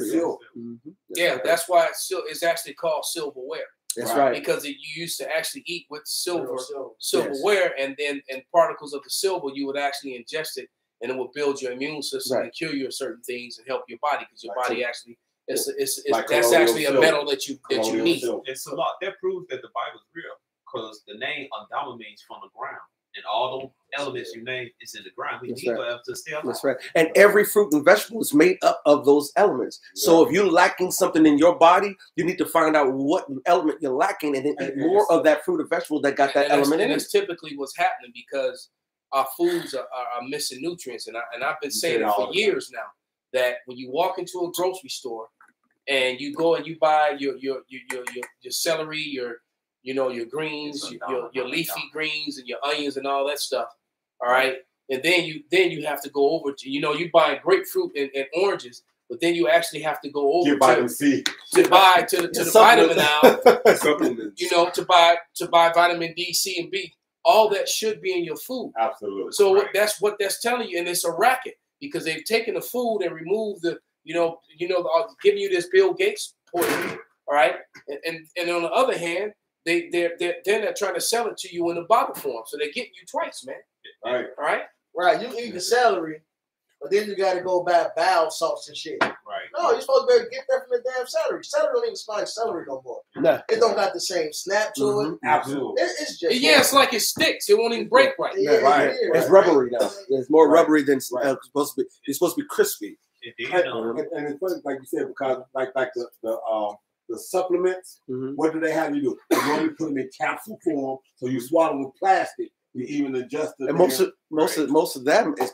Yeah, that's why it's actually called silverware. That's right. Because you used to actually eat with silverware, and then particles of the silver, you would actually ingest it, and it would build your immune system and cure you of certain things and help your body, because your body actually that's actually a metal that you need. It's a lot. That proves that the Bible is real, because the name Adama means from the ground. And all those elements you name is in the ground. We need to stay alive. That's right. And every fruit and vegetable is made up of those elements. So if you're lacking something in your body, you need to find out what element you're lacking and then eat more of that fruit or vegetable that got that element in it. And that's typically what's happening, because our foods are missing nutrients, and I've been saying it for years now that when you walk into a grocery store and you go and you buy your celery, your greens, your leafy greens and your onions and all that stuff, all right, and then you have to go over to you buy grapefruit and oranges. But then you actually have to go over to buy to the vitamin aisle, to buy vitamin D, C, and B. All that should be in your food. Absolutely. So that's what that's telling you, and it's a racket because they've taken the food and removed giving you this Bill Gates poison, all right. And on the other hand, they're not trying to sell it to you in a bottle form, so they're getting you twice, man. Right. All right. Right. You eat the celery. But then you got to go buy bowel salts and shit. Right. No, you're supposed to be able to get that from the damn celery. Celery don't even smell like celery no more. No. It don't got the same snap to it. Absolutely. It's just it's like it sticks. It won't even break right. Yeah, Right. It's rubbery now. It's more rubbery than supposed to be. It's supposed to be crispy. Indeed. And it's funny, like you said, because like the supplements, what do they have you do? They only put them in capsule form, so you swallow with plastic. You even adjust the and most of them is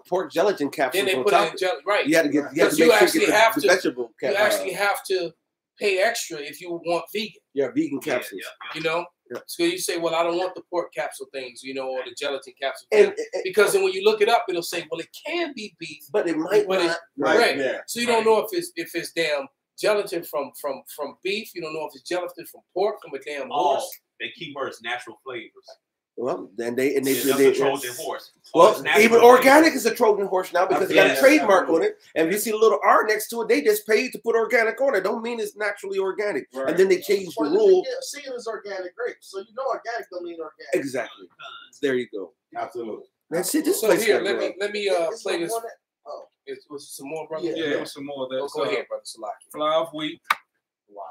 pork gelatin capsules. Then they on put top. it in jelly, right? You had to get. You actually have to. Vegetable. You actually have to pay extra if you want vegan. Yeah, vegan capsules. Yeah. So you say, well, I don't want the pork capsule things, or the gelatin capsule And, things. Because then when you look it up, it'll say, well, it can be beef, but it might not. Right. Yeah. So you don't know if it's damn gelatin from beef. You don't know if it's gelatin from pork, from a damn horse. They keep words natural flavors. Well, then they Trojan horse. Well, even organic is a Trojan horse now because they got a trademark on it. And if you see a little R next to it, they just paid to put organic on it. Don't mean it's naturally organic. Right. And then they changed the rule. Seeing is organic grapes, so organic don't mean organic. Exactly. There you go. Absolutely. That's it. This So place here, got let me It's play the this. one that- Was some more, brother? Yeah, there was some more of that. Go ahead, brother Salaki. Flour of wheat. Wow.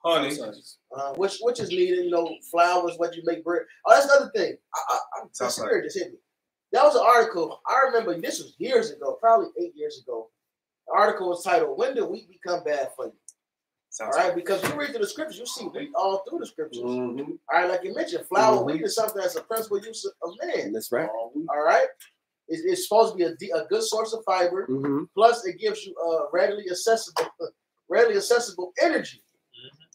Honey. which is needed, flowers, what you make bread. Oh, that's another thing. I'm spirit just hit me. That was an article. I remember this was years ago, probably 8 years ago. The article was titled, "When Did Wheat Become Bad for You?" All right, because you read through the scriptures, you see wheat all through the scriptures. All right, like you mentioned, flour wheat is something that's a principal use of man. That's right. All right, it's supposed to be a good source of fiber. Plus, it gives you readily accessible energy.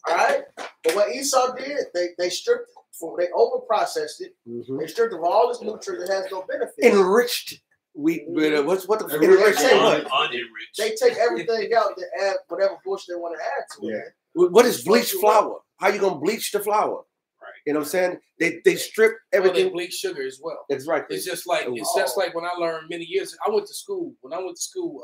All right, but what Esau did, they stripped it, they overprocessed it. They stripped of all its nutrients. It has no benefit. Enriched wheat, what's what the enriched? Unenriched. They take everything out to add whatever bush they want to add to it. What is bleached flour? How you gonna bleach the flour? Right. You know what I'm saying? They strip everything. They bleach sugar as well. It's right. It's just like when I learned many years ago. I went to school. When I went to school,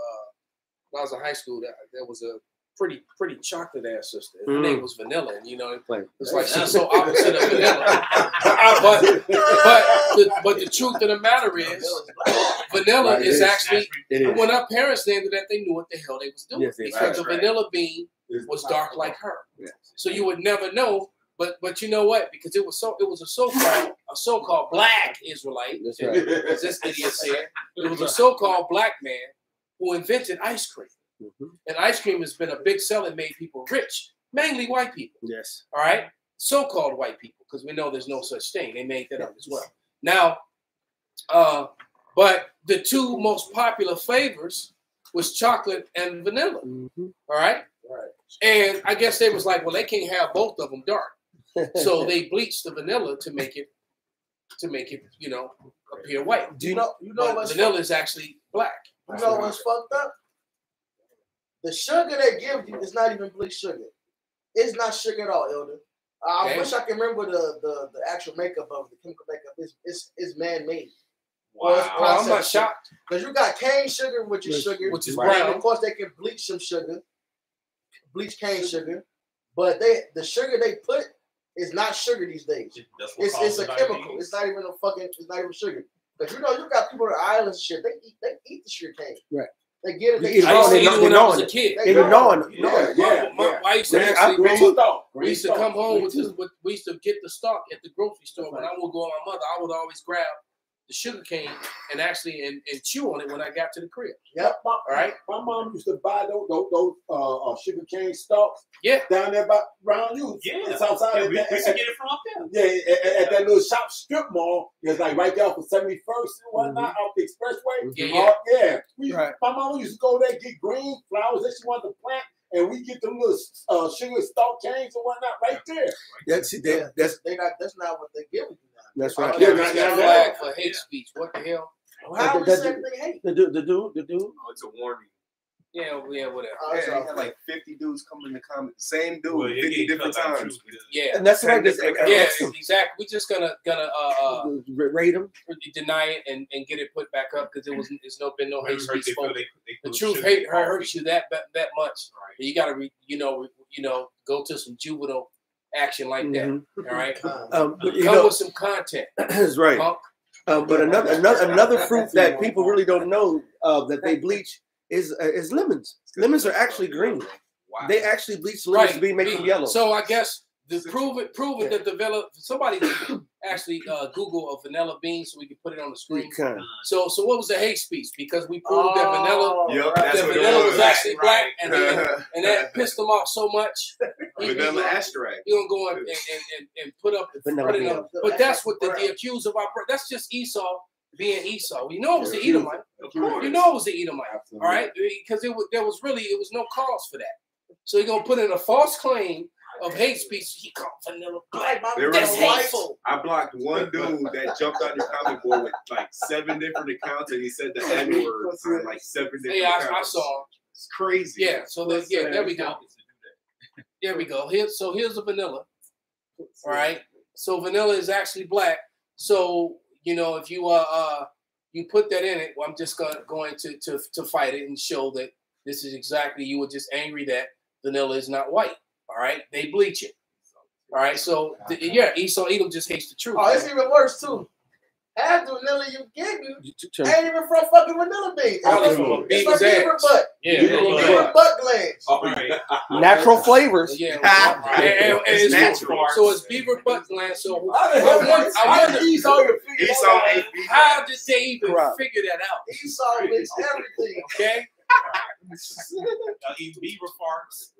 when I was in high school, there was a pretty chocolate ass sister. Her name was Vanilla, and it's like she's so opposite of Vanilla. but the truth of the matter is, Vanilla is actually when our parents named it that, they knew what the hell they was doing because the vanilla bean was dark like her. Yes. So you would never know. But you know what? Because it was a so-called black Israelite. That's right. As this idiot said, it was a so-called black man who invented ice cream. And ice cream has been a big seller, made people rich, mainly white people. Yes. All right? So-called white people, because we know there's no such thing. They made that up as well. Now, but the two most popular flavors was chocolate and vanilla. All right? Right. And I guess they was like, well, they can't have both of them dark. So they bleached the vanilla to make it, appear white. Do you know what's vanilla is actually black. You know what's fucked up? The sugar they give you is not even bleached sugar. It's not sugar at all, Elder. I wish I can remember the actual makeup of the chemical makeup. It's man-made. Wow. I'm not shocked. Because you got cane sugar, which is brown. Of course, they can bleach some sugar, bleach cane sugar, but the sugar they put is not sugar these days. It's a chemical. It's not even sugar. Because you got people on the islands and shit. They eat the sugar cane. Right. They get it. I used to eat it when I was a kid. We used to come home we used to get the stock at the grocery store. When I would go with my mother, I would always grab the sugar cane and actually and chew on it when I got to the crib. Yep. All right. My mom used to buy those sugar cane stalks. Yeah. Down there by around you. Yeah. It's outside. Yeah, of we that, used to get it from up there. yeah, at that little shop strip mall. It's like right there off of 71st and whatnot, off the expressway. Yeah, yeah. Right. My mom used to go there, get green flowers that she wanted to plant, and we get them little sugar stalk canes and whatnot right there. That's That's not what they give you now. that's right. Yeah, Yeah, got flag for hate speech. What the hell? How we say they hate? The dude. Oh, it's a warning. Yeah, whatever. Oh, Yeah, it's he all had like 50 dudes come in the comment. The same dude, Well, it 50 get different cut by times. truth. Yeah, And that's right. yeah, exactly. We're just gonna rate them. deny it and get it put back up because it's been no hate speech spoken. They The put truth sugar hurts you that much. Right. You got to go to some juvenile action like that. Mhm. All right, But you come know, with some content, that's right. punk. But another fruit that people really don't know that they bleach is lemons. Lemons are actually green. Wow. They actually bleach lemons to make them yellow. So I guess prove it that develop. Somebody actually Google a vanilla bean so we can put it on the screen. Okay. So what was the hate speech? Because we proved that vanilla. Yep, That that's what it vanilla was was. actually black, Right. and that pissed him off so much. Vanilla asterisk. He gonna go and put up Vanilla put it bean. up. But that's what the accused of our. That's just Esau being Esau. You know it was the Edomite. You know it was the Edomite. Absolutely. All right, because there was no cause for that. So you're gonna put in a false claim of hate speech. He called vanilla black. There That's was hateful. I blocked one dude that jumped on your comment board with like 7 different accounts, and he said the N word on like 7 different Yeah, I accounts. saw him. It's crazy. Yeah, so there we go. There we go. Here's the vanilla. All right. So vanilla is actually black. So if you put that in it, well, I'm just going to fight it and show that this is exactly, you were just angry that vanilla is not white. All right. They bleach it. All right. So Esau Edom just hates the truth. Oh, it's even worse too. Half the vanilla you getting Turn- ain't even from fucking vanilla beans. Probably from a It's beaver's from beaver ass. butt. Yeah. Beaver butt glands. All right. Natural flavors. Yeah. Right. It's natural. So it's beaver butt gland. So How the hell did Esau even figure that Esau out? ate beef. how did they even Right. figure that out? Esau mixed everything. Okay. Y'all eat beaver farts.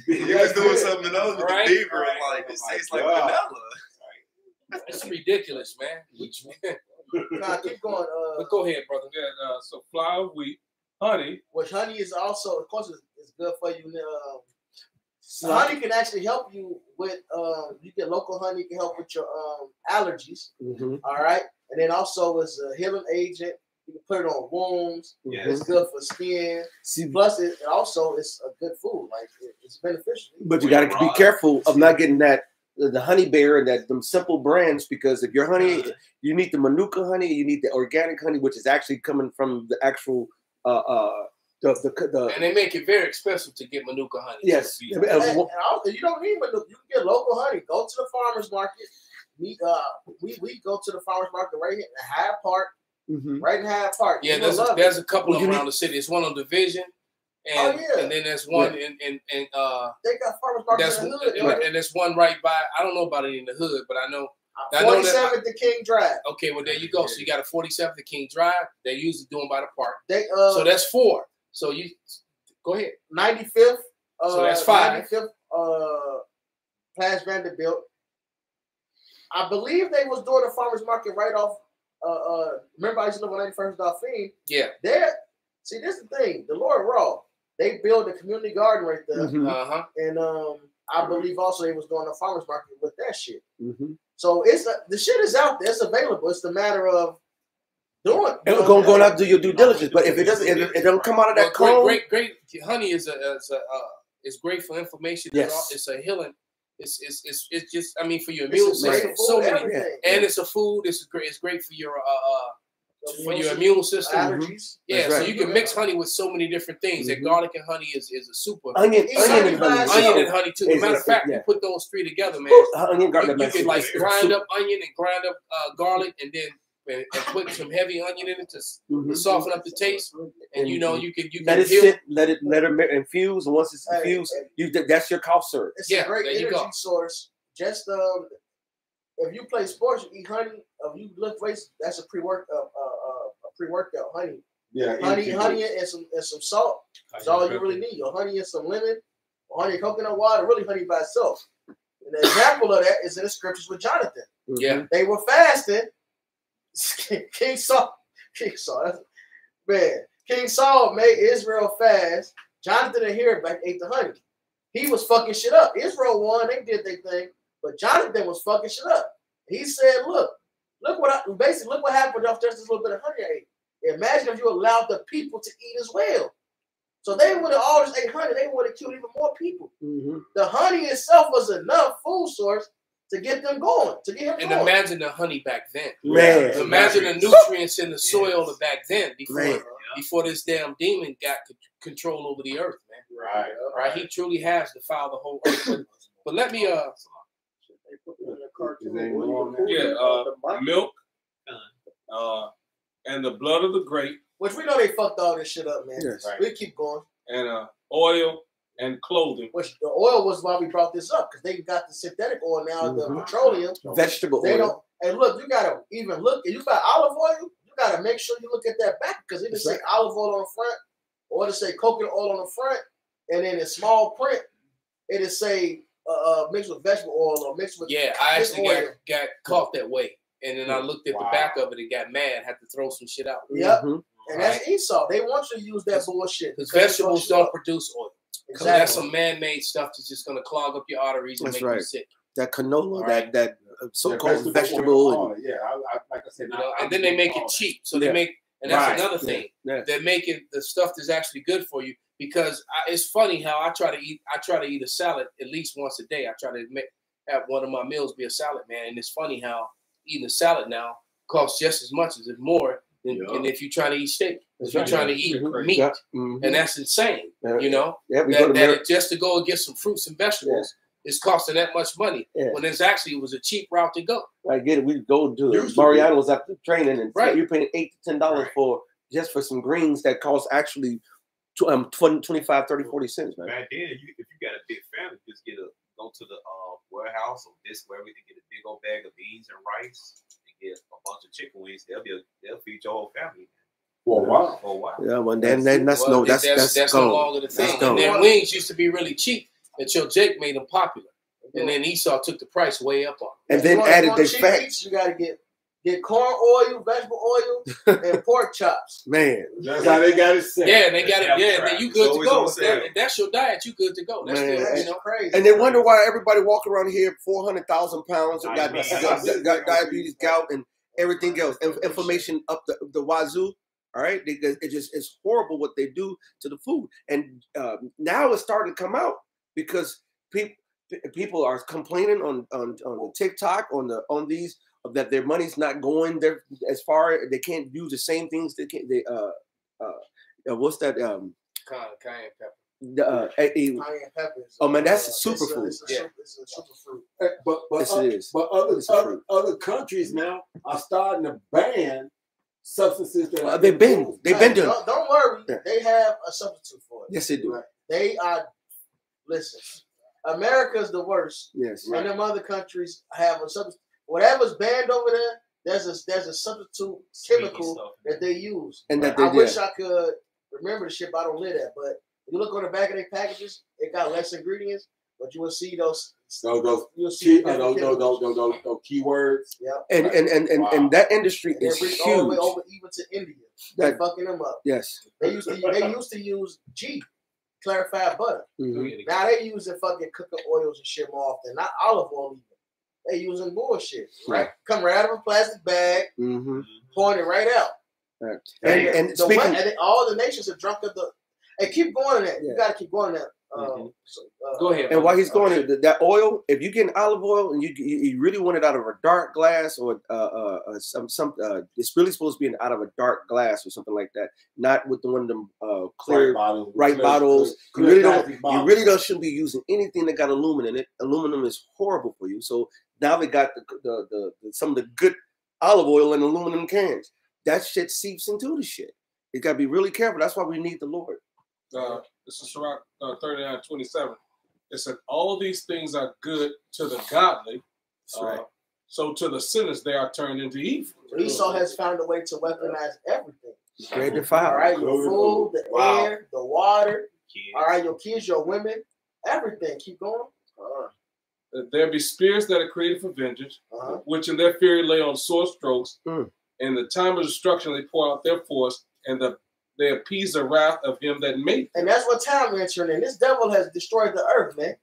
He was doing something else with Right. the beaver, and like it tastes like God. vanilla. It's ridiculous, man. Nah, keep going. But go ahead, brother. Yeah, so flour, wheat, honey. Which honey is also, of course, it's good for you. Honey can actually help you with. You get local honey can help with your allergies. Mhm. All right, and then also it's a healing agent. You can put it on wounds. Yes. It's good for skin. See, Plus, it also it's a good food. Like it's beneficial. but you got to be careful of not getting the honey bear and them simple brands, because if your honey, you need the Manuka honey, you need the organic honey, which is actually coming from the actual the And they make it very expensive to get Manuka honey. yes. And also, you don't need Manuka. You can get local honey. Go to the farmers market. We go to the farmers market right here in Hyde Park. Mhm. Right in Hyde Park. Yeah, You will love there's it. a couple Well, of you around the city. There's one on Division, and Oh, yeah. and then there's one in They got farmers markets that's in the hood. and there's one right by. I don't know about it in the hood, but I know I know that- 47th to King Drive. Okay, well there you go. So you got a 47th at King Drive. They're usually doing by the park. They So that's 4. So you go ahead. 95th. So that's 5. 95th. Past Vanderbilt. I believe they was doing a farmers market right off. Remember I used to live on 91st Dauphine. Yeah. There. See, this is the thing. The Lord Raw. They built a community garden right there, Mhm. and I believe also they was doing a farmers market with that shit. Mhm. So the shit is out there. It's available. It's the matter of doing. Going out to do your due diligence, but if it doesn't, if it don't come out of that Well, cone, great honey is great for inflammation. Yes. It's a healing. It's just, I mean, for your immune It's a great system. food, So many, everything. and it's a food. It's great for your immune system. Allergies. Yeah, That's so right. you can mix honey with so many different things. That Mhm. garlic and honey is a super. onion It's and honey honey. by Onion and honey too. As a matter of It's- fact, yeah. you put those 3 together, man. Onion garlic. You can like grind up onion and grind up garlic, and then and put some heavy onion in it to Mhm. soften up the taste. And you know you can Let it heal. sit, let it infuse, and once it's Hey, infused, hey. that's your cough syrup. It's Yeah, a great there you energy go. source. Just if you play sports, you eat honey. If you lift weights, that's a pre-workout. Honey. Yeah, honey and some salt. That's all you really need. Your honey and some lemon, or honey and coconut water. Really, honey by itself. And the example of that is in the scriptures with Jonathan. Yeah, they were fasting. King Saul, King Saul made Israel fast. Jonathan and Herebek ate the honey. He was fucking shit up. Israel won. They did their thing, but Jonathan was fucking shit up. He said, "Look what happened after just this little bit of honey I ate. Imagine if you allowed the people to eat as well." So they would have all just ate honey. They would have killed even more people. Mm-hmm. The honey itself was enough food source to get them going, to get him going. And imagine the honey back then. Man. Imagine the nutrients in the soil back then before this damn demon got control over the earth, man. Right. He truly has defiled the whole earth. But let me milk, and the blood of the grape. Which we know they fucked all this shit up, man. Yes. We keep going. And oil and clothing. Which the oil was why we brought this up, because they got the synthetic oil now, the petroleum. Vegetable they oil. Don't, and look, you gotta even look. If you got olive oil, you gotta make sure you look at that back, because it say olive oil on the front, or it say coconut oil on the front, and then in small print, it say mixed with vegetable oil or mixed with I actually got caught that way, and then I looked at the back of it and got mad, had to throw some shit out. Yep. And that's Esau. They want you to use that bullshit. Because vegetables don't produce oil. Exactly. That's some man-made stuff that's just going to clog up your arteries and make you sick. That canola, that so-called vegetable. Like I said, and then they make it cheap. So they make, and that's another thing. They're making the stuff that's actually good for you. Because it's funny how I try to eat a salad at least once a day. I try to have one of my meals be a salad, man. And it's funny how eating a salad now costs just as much as if more than if you're trying to eat steak. If you're trying to eat meat. And that's insane. You know? That just to go and get some fruits and vegetables is costing that much money. When it was a cheap route to go. I get it. We go to Mariano's after training and you're paying $8 to $10 for some greens that cost actually 25, 30, 40 cents, man. Back then, if you got a big family, just go to the warehouse or wherever we can get a big old bag of beans and rice and get a bunch of chicken wings. They'll feed your whole family. For a while. Yeah, well, that's no longer the thing. And then wings used to be really cheap until Jake made them popular, and then Esau took the price way up on them. And then added the fat. You got to get corn oil, vegetable oil, and pork chops. Man, that's how they got it set. Yeah, they got it. Yeah, then you good to go. If that's your diet, you good to go. That's still, crazy. And they wonder why everybody walking around here 400,000 pounds and got diabetes, gout, and everything else. Inflammation up the wazoo. All right, it's horrible what they do to the food. And now it's starting to come out because people are complaining on the TikTok on these. That their money's not going there as far. They can't use the same things. What's that? Cayenne pepper. Cayenne pepper. Oh man, that's a superfood. It's a superfruit. But other countries now are starting to ban substances that they've been doing. Don't worry, they have a substitute for it. Yes, they do. Right. They are. Listen, America's the worst. Yes, and them other countries have a substitute. Whatever's banned over there, there's a substitute chemical that they use. And I wish I could remember the shit, but I don't live that. But if you look on the back of their packages, it got less ingredients, but you will see those keywords. Yeah. And that industry is huge. All the way over even to India. They're fucking them up. Yes. They used to use clarified butter. Mm-hmm. Now they using fucking cooking oils and shit more often, not olive oil even. They using bullshit, right? Come right out of a plastic bag, pouring it right out. Right. And all the nations are drunk of the. And keep going in that. You got to keep going in that. Go ahead. And while he's going in, that oil, if you get olive oil and you really want it out of a dark glass or it's really supposed to be out of a dark glass or something like that, not with one of them clear bottles. You really shouldn't be using anything that got aluminum in it. Aluminum is horrible for you. So now they got some of the good olive oil in aluminum cans. That shit seeps into the shit. You got to be really careful. That's why we need the Lord. This is Sirach 39:27. It said, all of these things are good to the godly. Right. So to the sinners, they are turned into evil. Esau has found a way to weaponize everything. Great and fire. All right, your food, the air, the water. Kids. All right, your kids, your women, everything. Keep going. There be spirits that are created for vengeance, Uh-huh. which in their fury lay on sore strokes. Mm. In the time of destruction, they pour out their force, and they appease the wrath of him that made them. And that's what time we're entering in. This devil has destroyed the earth, man.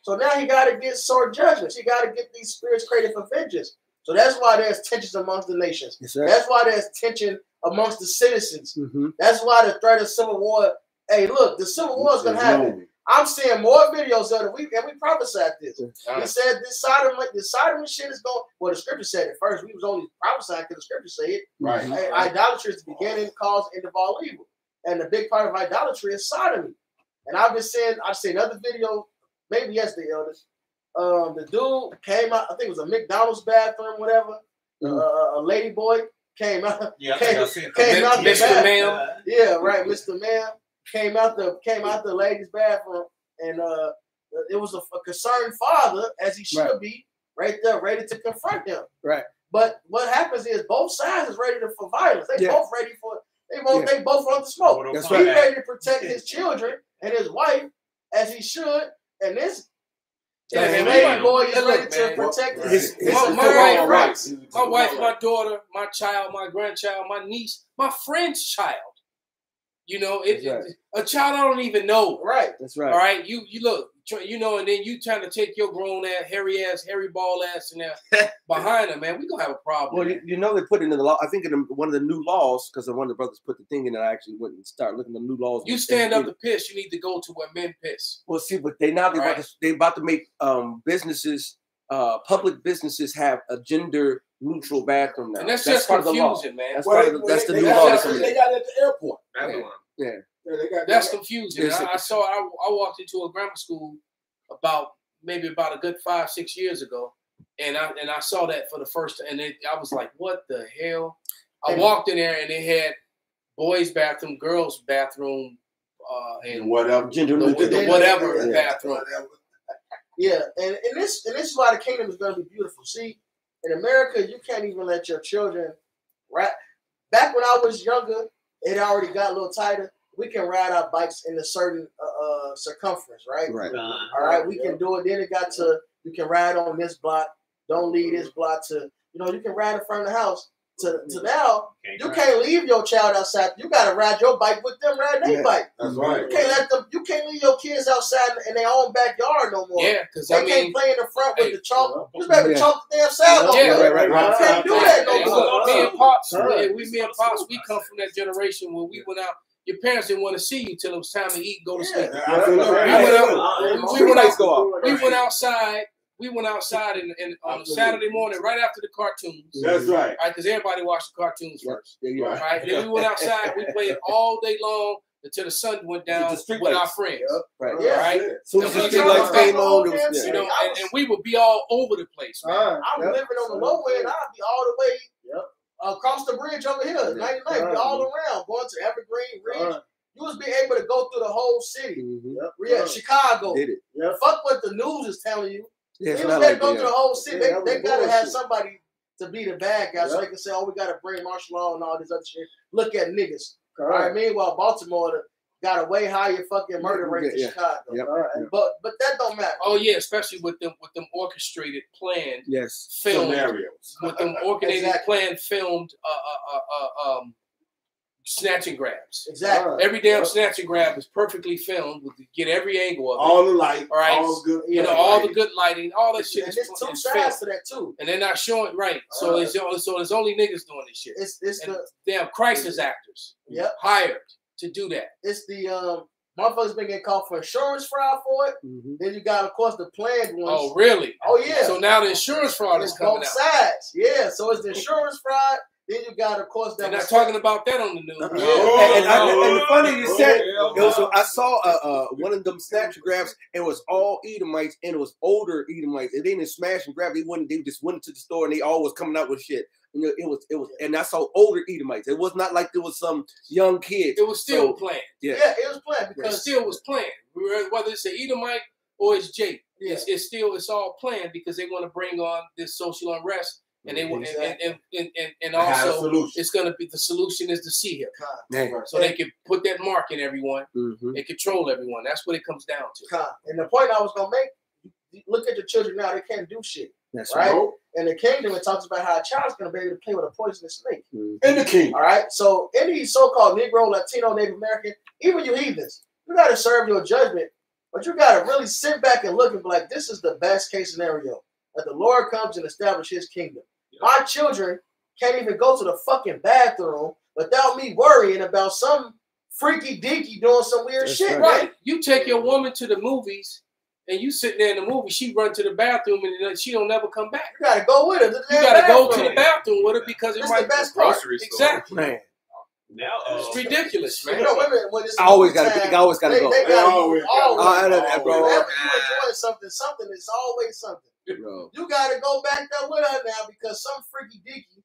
So now he got to get sword judgments. He got to get these spirits created for vengeance. So that's why there's tensions amongst the nations. Yes, sir. That's why there's tension amongst the citizens. Mm-hmm. That's why the threat of civil war. Hey, look, the civil war is gonna happen. I'm seeing more videos of it. We prophesied this. We said this Sodom shit is going. Well, the scripture said it first. We was only prophesying because the scripture said it. Right. Hey, idolatry is the beginning, cause, end of all evil, and the big part of idolatry is sodomy. And I've seen other video, maybe yesterday, elders. The dude came out. I think it was a McDonald's bathroom, whatever. A lady boy came out. Yeah, I think I seen Came out the Mr. bathroom. Ma'am. Yeah, right, Mr. Ma'am. Came out the ladies' bathroom, and it was a concerned father, as he should be, right there, ready to confront him. Right. But what happens is both sides is ready for violence. They Yeah. both ready for they both want the smoke. That's He right. ready to protect his children and his wife as he should, and this lady boy is ready to protect his my wife, rights. My wife, my daughter, my child, my grandchild, my niece, my friend's child. You know, a child I don't even know. Right. That's right. All right. You look, you know, and then you trying to take your grown ass, hairy ball ass in there behind him, man. We gonna have a problem. Well, you know they put it in the law. I think in one of the new laws, because one of the brothers put the thing in, and I actually went and started looking at the new laws. You stand up to piss, you need to go to where men piss. Well, see, but they about to make businesses, public businesses have a gender neutral bathroom now. And that's just part of the law. confusing, man. That's the new law. They got it at the airport. Yeah. That's confusing. I walked into a grammar school maybe about a good 5-6 years ago, and I saw that for the first time, and I was like, what the hell? I walked in there and they had boys' bathroom, girls' bathroom, and whatever gender whatever bathroom. Yeah, and this is why the kingdom is going to be beautiful. See, in America, you can't even let your children rap. Back when I was younger, it already got a little tighter. We can ride our bikes in a certain circumference, right? Right. All right, we can do it. Then it got to you can ride on this block. Don't leave this block to you can ride in front of the house. To now, you can't leave your child outside. You got to ride your bike with them riding their bike. That's right. You can't let them. You can't leave your kids outside in their own backyard no more. Yeah, because they can't play in the front with the chalk. You better chalk the damn sidewalk. Right. You can't do that no more. Me and Pops, we come from that generation where we went out. Your parents didn't want to see you till it was time to eat, go to sleep. We went outside. We went outside on a Saturday morning right after the cartoons. That's right. Right, because everybody watched the cartoons first. Yeah, right. Right. Then we went outside. We played all day long until the sun went down with our friends. Right. Yeah. Right. So the street lights came on. And we would be all over the place, man. I'm living on the low end. I'll be all the way across the bridge over here, 99, be all around, going to Evergreen Ridge. You was being able to go through the whole city. Yeah, Chicago. Did it. Fuck what the news is telling you. Yeah, they was able to go through the whole city. They got to have somebody to be the bad guy so they can say, oh, we got to bring martial law and all this other shit. Look at niggas. All right. Meanwhile, Baltimore got a way higher fucking murder rate than Chicago. But that don't matter. Oh yeah, especially with them orchestrated, planned, filmed scenarios. With them orchestrated, planned, filmed, snatch and grabs. Exactly. Every damn snatch and grab is perfectly filmed with get every angle of it. All the light, all right, all good, all the good lighting, all that shit. And there's two sides to that too. And they're not showing right. So there's only niggas doing this shit. It's the damn crisis actors. Yep. Hired to do that. It's the motherfuckers been getting called for insurance fraud for it. Then you got, of course, the planned ones. Oh, really? Oh, yeah. So now the insurance fraud is coming out. Both sides. Yeah. So it's the insurance fraud. Then you got, of course, that. They're not talking about that on the news. And the funny you said, I saw one of them snatch grabs, and it was all Edomites, and it was older Edomites, and they didn't smash and grab. They just went to the store, and they all was coming out with shit. And it was, and I saw older Edomites. It was not like there was some young kid. It was still planned. Yeah, it was planned because it still was planned. Whether it's an Edomite or it's Jake. it's all planned because they want to bring on this social unrest, and they want and also it's going to be the solution is to see him, so they can put that mark in everyone and control everyone. That's what it comes down to. And the point I was going to make, look at the children now; they can't do shit. That's right. right. In the kingdom, it talks about how a child's going to be able to play with a poisonous snake. In the kingdom. All right. So any so-called Negro, Latino, Native American, even you heathens, you got to serve your judgment, but you got to really sit back and look and be like, this is the best case scenario, that the Lord comes and establishes his kingdom. Yeah. My children can't even go to the fucking bathroom without me worrying about some freaky deaky doing some weird shit. Right. You take your woman to the movies, and you sit there in the movie, she run to the bathroom and she don't never come back. You gotta go with her. You gotta go to the bathroom with her because it might be the best part. Exactly. Man. Now it's ridiculous, man. You know, women, when it's I always gotta go. They always. Bro. Whenever you enjoy something is always something. Bro. You gotta go back there with her now because some freaky deaky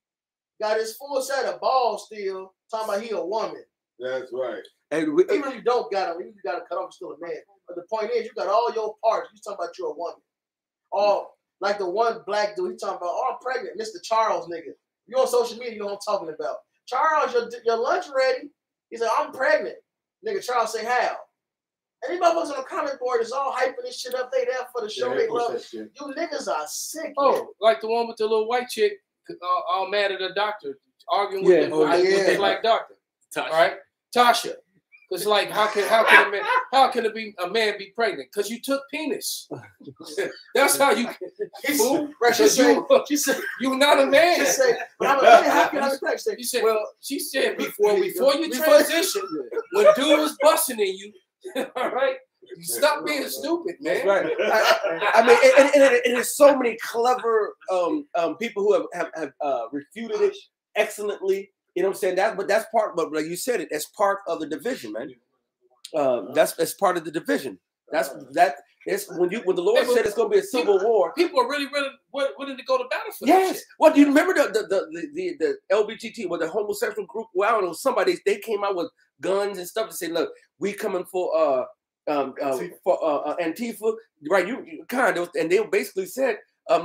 got his full set of balls still talking about he a woman. That's right. And even if you don't got him, you got to cut off, still a man. But the point is, you got all your parts. You talking about you're a woman. All like the one black dude, he talking about, oh, I'm pregnant, Mr. Charles, nigga. You on social media, you know what I'm talking about. Charles, your lunch ready? He said, I'm pregnant. Nigga, Charles say, how? And these motherfuckers on the comment board is all hyping this shit up. They there for the show. They love it. You niggas are sick. Oh, man. like the one with the little white chick, all mad at the doctor, arguing with the black doctor. Tasha. All right, Tasha. It's like how can a man be pregnant? Because you took penis. That's how you. She said you're not a man. She said, but I'm a man. How can I be pregnant? She said, well, she said before you transition, when dude was busting in you, all right. Stop being stupid, man. Right. I mean, and there's so many clever people who have refuted it excellently. You know what I'm saying? That's part, but like you said it, that's part of the division, man. That's part of the division. That's when the Lord said it's going to be a civil war. People are really willing to go to battle for yes. that shit. Well, do you remember the LBGT, or the homosexual group? Well, I don't know, somebody, they came out with guns and stuff to say, look, we coming for Antifa, right? You kind of, and they basically said, no,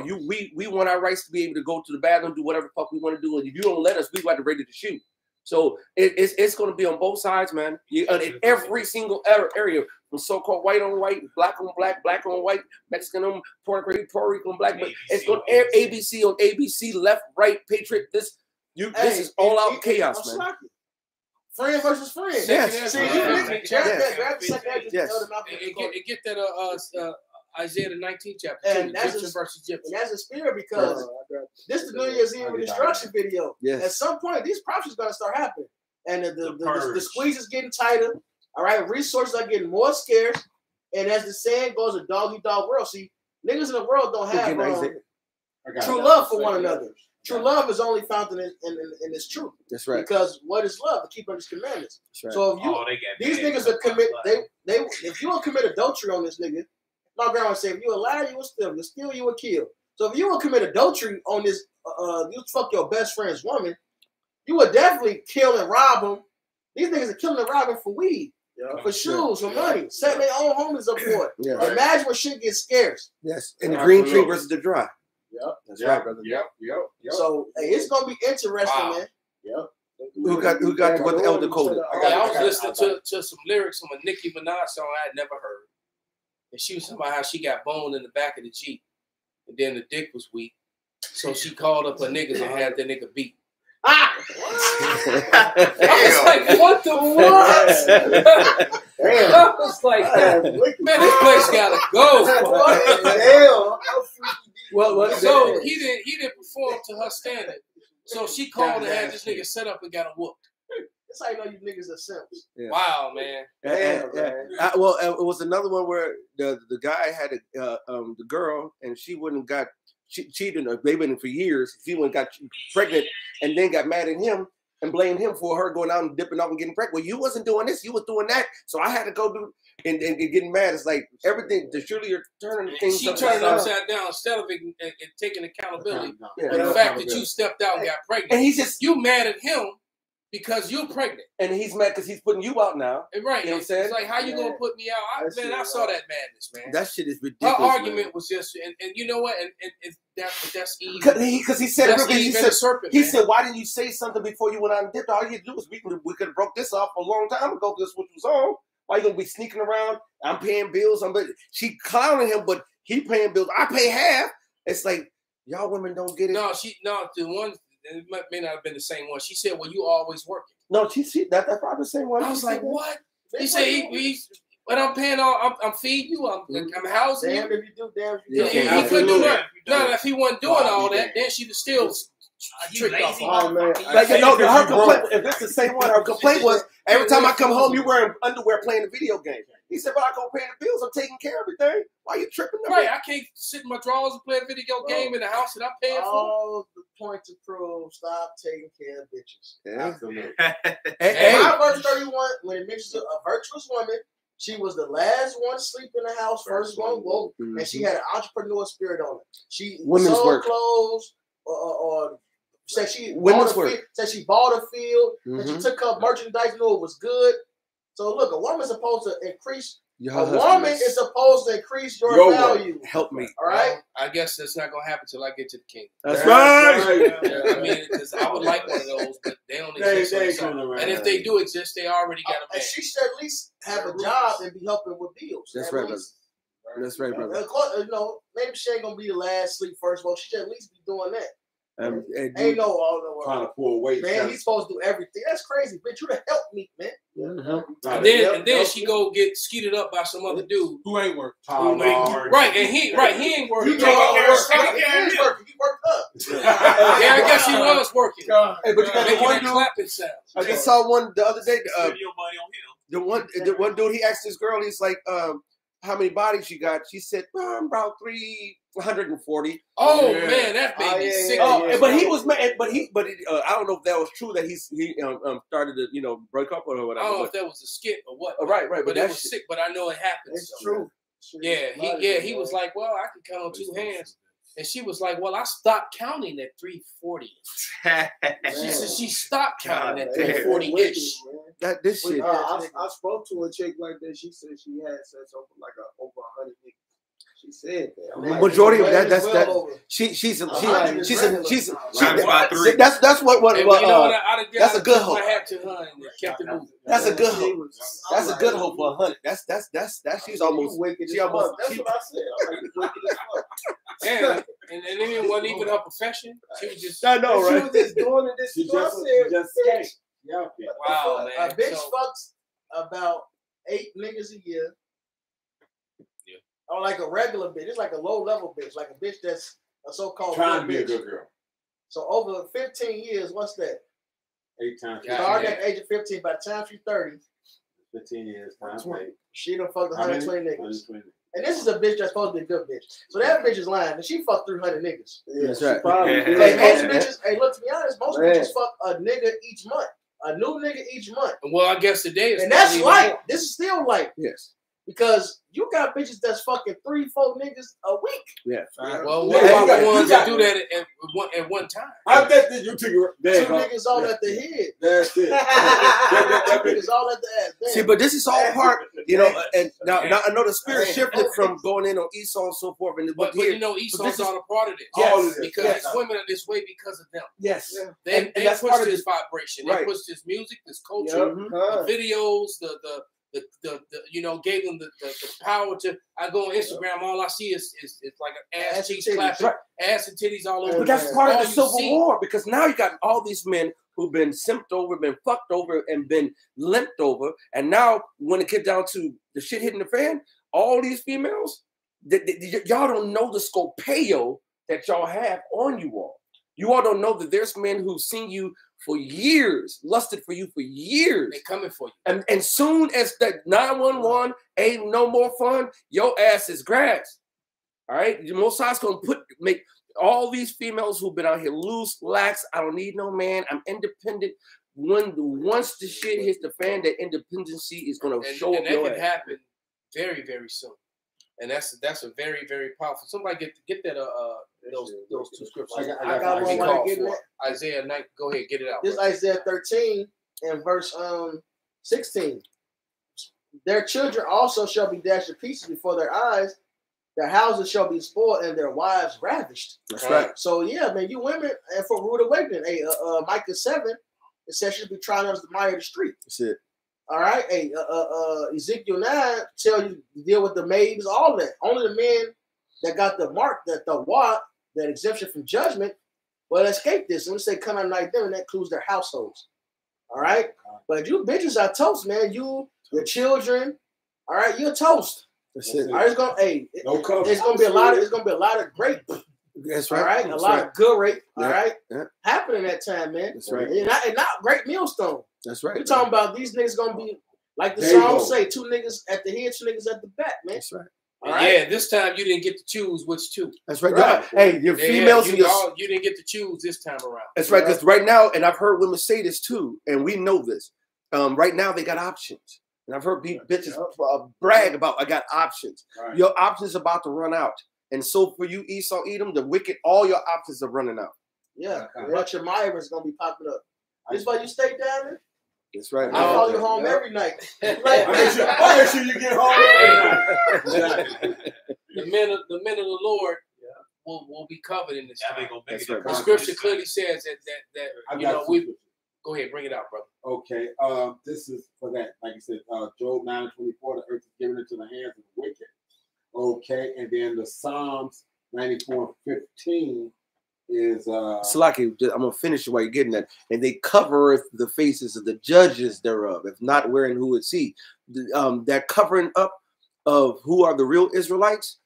we want our rights to be able to go to the bathroom, do whatever the fuck we want to do, and if you don't let us, we got ready to shoot. So it's going to be on both sides, man. In every single area, from so-called white on white, black on black, black on white, Mexican on Puerto Rican on black. But it's going ABC on ABC, left, right, patriot. This is all out chaos, man. Friend versus friend. Yes. Get that Isaiah the 19th chapter. And that's a spirit because this is the New Year's Eve destruction video. Yes. At some point, these prophecies are going to start happening. And the squeeze is getting tighter. All right. Resources are getting more scarce. And as the saying goes, a dog-eat-dog world. See, niggas in the world don't have true love for one another. True love is only found in this truth. That's right. Because what is love? To keep under his commandments. Right. So if these niggas will commit, if you will commit adultery on this nigga, my grandma said, if you a liar, you will steal. You steal, you will kill. So if you will commit adultery on this, you fuck your best friend's woman, you would definitely kill and rob them. These niggas are killing and robbing for weed, for shoes, for money, setting their own homies up for it. Yeah. Imagine when shit gets scarce. Yes, and the green tree versus the dry. Yep, that's right, brother. Yep. So hey, it's gonna be interesting, man. Yep. Who got what the elder coded? I was listening to some lyrics from a Nicki Minaj song I had never heard. And she was talking about how she got boned in the back of the Jeep. And then the dick was weak. So she called up her niggas and had the nigga beat. I was like, what the what? I was like, man, this place gotta go. Well, so he didn't perform to her standard. So she called and had this nigga set up and got him whooped. That's how you know you niggas are simps. Yeah. Wow, man. It was another one where the guy had the girl and she wouldn't got cheated. They've been for years. She went got pregnant and then got mad at him and blamed him for her going out and dipping off and getting pregnant. Well, you wasn't doing this. You was doing that. So I had to go do and getting mad. It's like everything. Surely you're turning things. She turned it upside down instead of it and taking accountability for the fact that you stepped out and got pregnant. And he's just you mad at him. Because you're pregnant. And he's mad because he's putting you out now. And right. You know what I'm saying? It's like, how you going to put me out? I saw that madness, man. That shit is ridiculous. Her argument was just, and you know what? And that's Eve. Because he said, serpent, he said, why didn't you say something before you went out and dipped? All you had to do was we could have broke this off a long time ago because this was on. Why you gonna be sneaking around? I'm paying bills. She clowning him, but he paying bills. I pay half. It's like y'all women don't get it. The one. It may not have been the same one. She said, "Well, you always working." No, that's probably the same one. I was like, "What?" He said, "But I'm paying all. I'm feeding you. I'm housing you." Damn if you do, damn if you do. He couldn't do that. No, if he wasn't doing all that, then she'd have still tricked off. Oh man! Like her complaint. If it's the same one, her complaint was every time I come home, you wearing underwear playing a video game. He said, "But I go pay the bills. I'm taking care of everything. Why you tripping?" Right, I can't sit in my drawers and play a video game in the house that I'm paying for. All the point to prove, stop taking care of bitches. Yeah. Absolutely. And verse 31, when it mentions a virtuous woman, she was the last one to sleep in the house, first one woke, and she had an entrepreneur spirit on it. She sold clothes, or said she bought a field, and she took up merchandise, knew it was good. So look, a woman's supposed to increase. A woman is supposed to increase your value. Help me. All right. I guess that's not gonna happen till I get to the king. That's right. Yeah, I mean, because I would like one of those, but they don't exist. And if they do exist, they already got a man. And she should at least have a job and be helping with bills. That's right, brother. That's right, brother. You know, maybe she ain't gonna be the last sleep first, but she should at least be doing that. Ain't no trying to pull weight. Man, he's supposed to do everything. That's crazy, bitch. You done help me, man. And then she go get skeeted up by some other dude who ain't working. Right, and he ain't working. He worked up. Yeah, I guess he was working. Hey, but you got making one that clapping sound. I just saw one the other day. The one dude, he asked this girl, he's like, how many bodies you got? She said, about 340. Oh man, that baby sick. But he was mad. But I don't know if that was true that he started to break up or whatever. I don't know if that was a skit or what. Right. But it was sick. But I know it happened. It's true. Yeah, he was like, well, I can count on two hands. And she was like, well, I stopped counting at 340. She said she stopped counting at 340-ish. This shit. I spoke to a chick like that. She said she had sex over over 100 niggas. She said that. Majority of that's a good hope. That's a good hope. That's a good hope for 100. She's almost wicked. That's what I said. Wicked as fuck. Yeah, and it wasn't even her profession. She was just. I know, right? She was just doing it. She just skate. Yeah. Wow, man. A bitch fucks about 8 niggas a year. Yeah. Or like a regular bitch. It's like a low level bitch, like a bitch that's a so-called trying to be a good girl. So over 15 years, what's that? 8 times. Starting at the age of 15, by the time she's 30, 15 years. She done fucked 120 niggas. And this is a bitch that's supposed to be a good bitch. So that bitch is lying. And she fucked 300 niggas. Yeah, that's right. Most bitches, hey, look, to be honest, most bitches fuck a nigga each month. A new nigga each month. Well, I guess today is. And that's light. This is still light. Yes. Because you got bitches that's fucking 3-4 niggas a week. Yeah. Well, what about the ones that do that at one time? I bet that you took it. 2 niggas all at the head. That's it. 2 niggas all at the ass. Damn. See, but this is all part, and now I know the spirit shifted from going in on Esau and so forth. But Esau's not a part of this. Yes. Because women are this way because of them. Yes. They push this vibration. They push this music, this culture, the videos, the gave them the power to. I go on Instagram, all I see is like an ass cheeks clapping, ass and titties all over. But that's part of the Civil War, because now you got all these men who've been simped over, been fucked over, and been limped over, and now when it gets down to the shit hitting the fan, all these females, y'all don't know the scopeo that y'all have on you all. You all don't know that there's men who've seen you for years, lusted for you for years. They coming for you. And soon as that 911 ain't no more fun, your ass is grass. All right? The Most High's gonna make all these females who've been out here loose, lax, I don't need no man, I'm independent. Once the shit hits the fan, that independency is gonna show up. And that can happen very, very soon. And that's a very, very powerful. Somebody get that those 2 scriptures. I got one. For Isaiah 9. Go ahead, get it out. This Isaiah 13, in verse 16. Their children also shall be dashed to pieces before their eyes. Their houses shall be spoiled and their wives ravished. That's right. So yeah, man, you women, and for rude awakening. Hey, Micah 7, it says she'll be trying on the mire of the street. That's it. All right. Hey, Ezekiel 9 tell you to deal with the maids, all that. Only the men that got the mark, that exemption from judgment, will escape this. And we say come out like them, and that includes their households. All right. But you bitches are toast, man. You, your children, all right, you're toast. That's it. All right, it's gonna be a lot of grape. That's right. All right, That's a lot right. of good rape. Yeah. All right, Yeah. happening that time, man. That's right. And not great millstone. That's right. We're talking about these niggas gonna be like the There you song go. say, 2 niggas at the head, 2 niggas at the back, man. That's right. All right. Yeah, this time you didn't get to choose which two. That's right. Right. Hey, your females and your you didn't get to choose this time around. That's right, because right now, and I've heard women say this too, and we know this. Right now, they got options, and I've heard bitches brag about, I got options. Right. Your options about to run out, and so for you, Esau, Edom, the wicked, all your options are running out. Yeah, but your Myra is gonna be popping up. This why you stay down there. That's right. I follow you home every night. I make sure you get home every night. The men of the Lord will be covered in this That time. ain't gonna make That's it. right. The scripture clearly says that I you got know two we scriptures. go ahead, bring it out, brother. Okay, this is for that. Like you said, Job 9:24, the earth is given into the hands of the wicked. Okay, and then the Psalms 94:15 is Salaki, I'm gonna finish it while you're getting that. And they covereth the faces of the judges thereof, if not wherein who would see. That covering up of who are the real Israelites,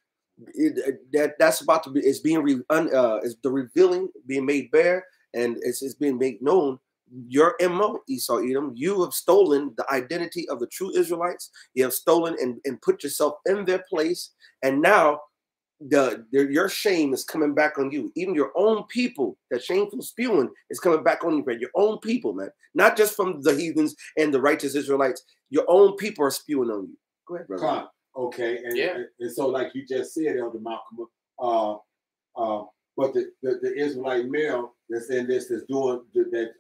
that's about to be, it's being is the revealing being made bare, and it's being made known. Your MO, Esau Edom, you have stolen the identity of the true Israelites. You have stolen and put yourself in their place, and now your shame is coming back on you. Even your own people, that shameful spewing is coming back on you, man. Your own people, man. Not just from the heathens and the righteous Israelites. Your own people are spewing on you. Go ahead, brother. okay, and, Yeah. and so like you just said, Elder Malcolm, but the Israelite male that's in this is doing that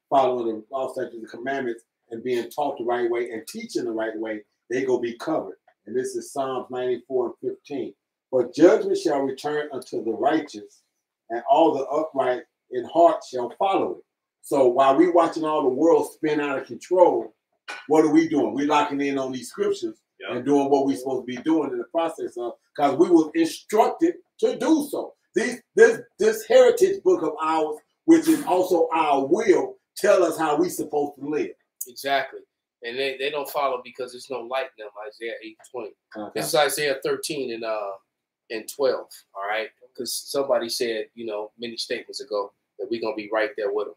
following the law, statutes, and commandments and being taught the right way and teaching the right way, they gonna be covered. And this is Psalms 94:15. But judgment shall return unto the righteous, and all the upright in heart shall follow it. So while we watching all the world spin out of control, what are we doing? We locking in on these scriptures and doing what we're supposed to be doing in the process of, because we were instructed to do so. This heritage book of ours, which is also our will, tell us how we supposed to live. Exactly. And they don't follow because there's no light in them. Isaiah 8:20. Okay. This is Isaiah 13 and 12. All right, because somebody said, many statements ago that we're gonna be right there with them.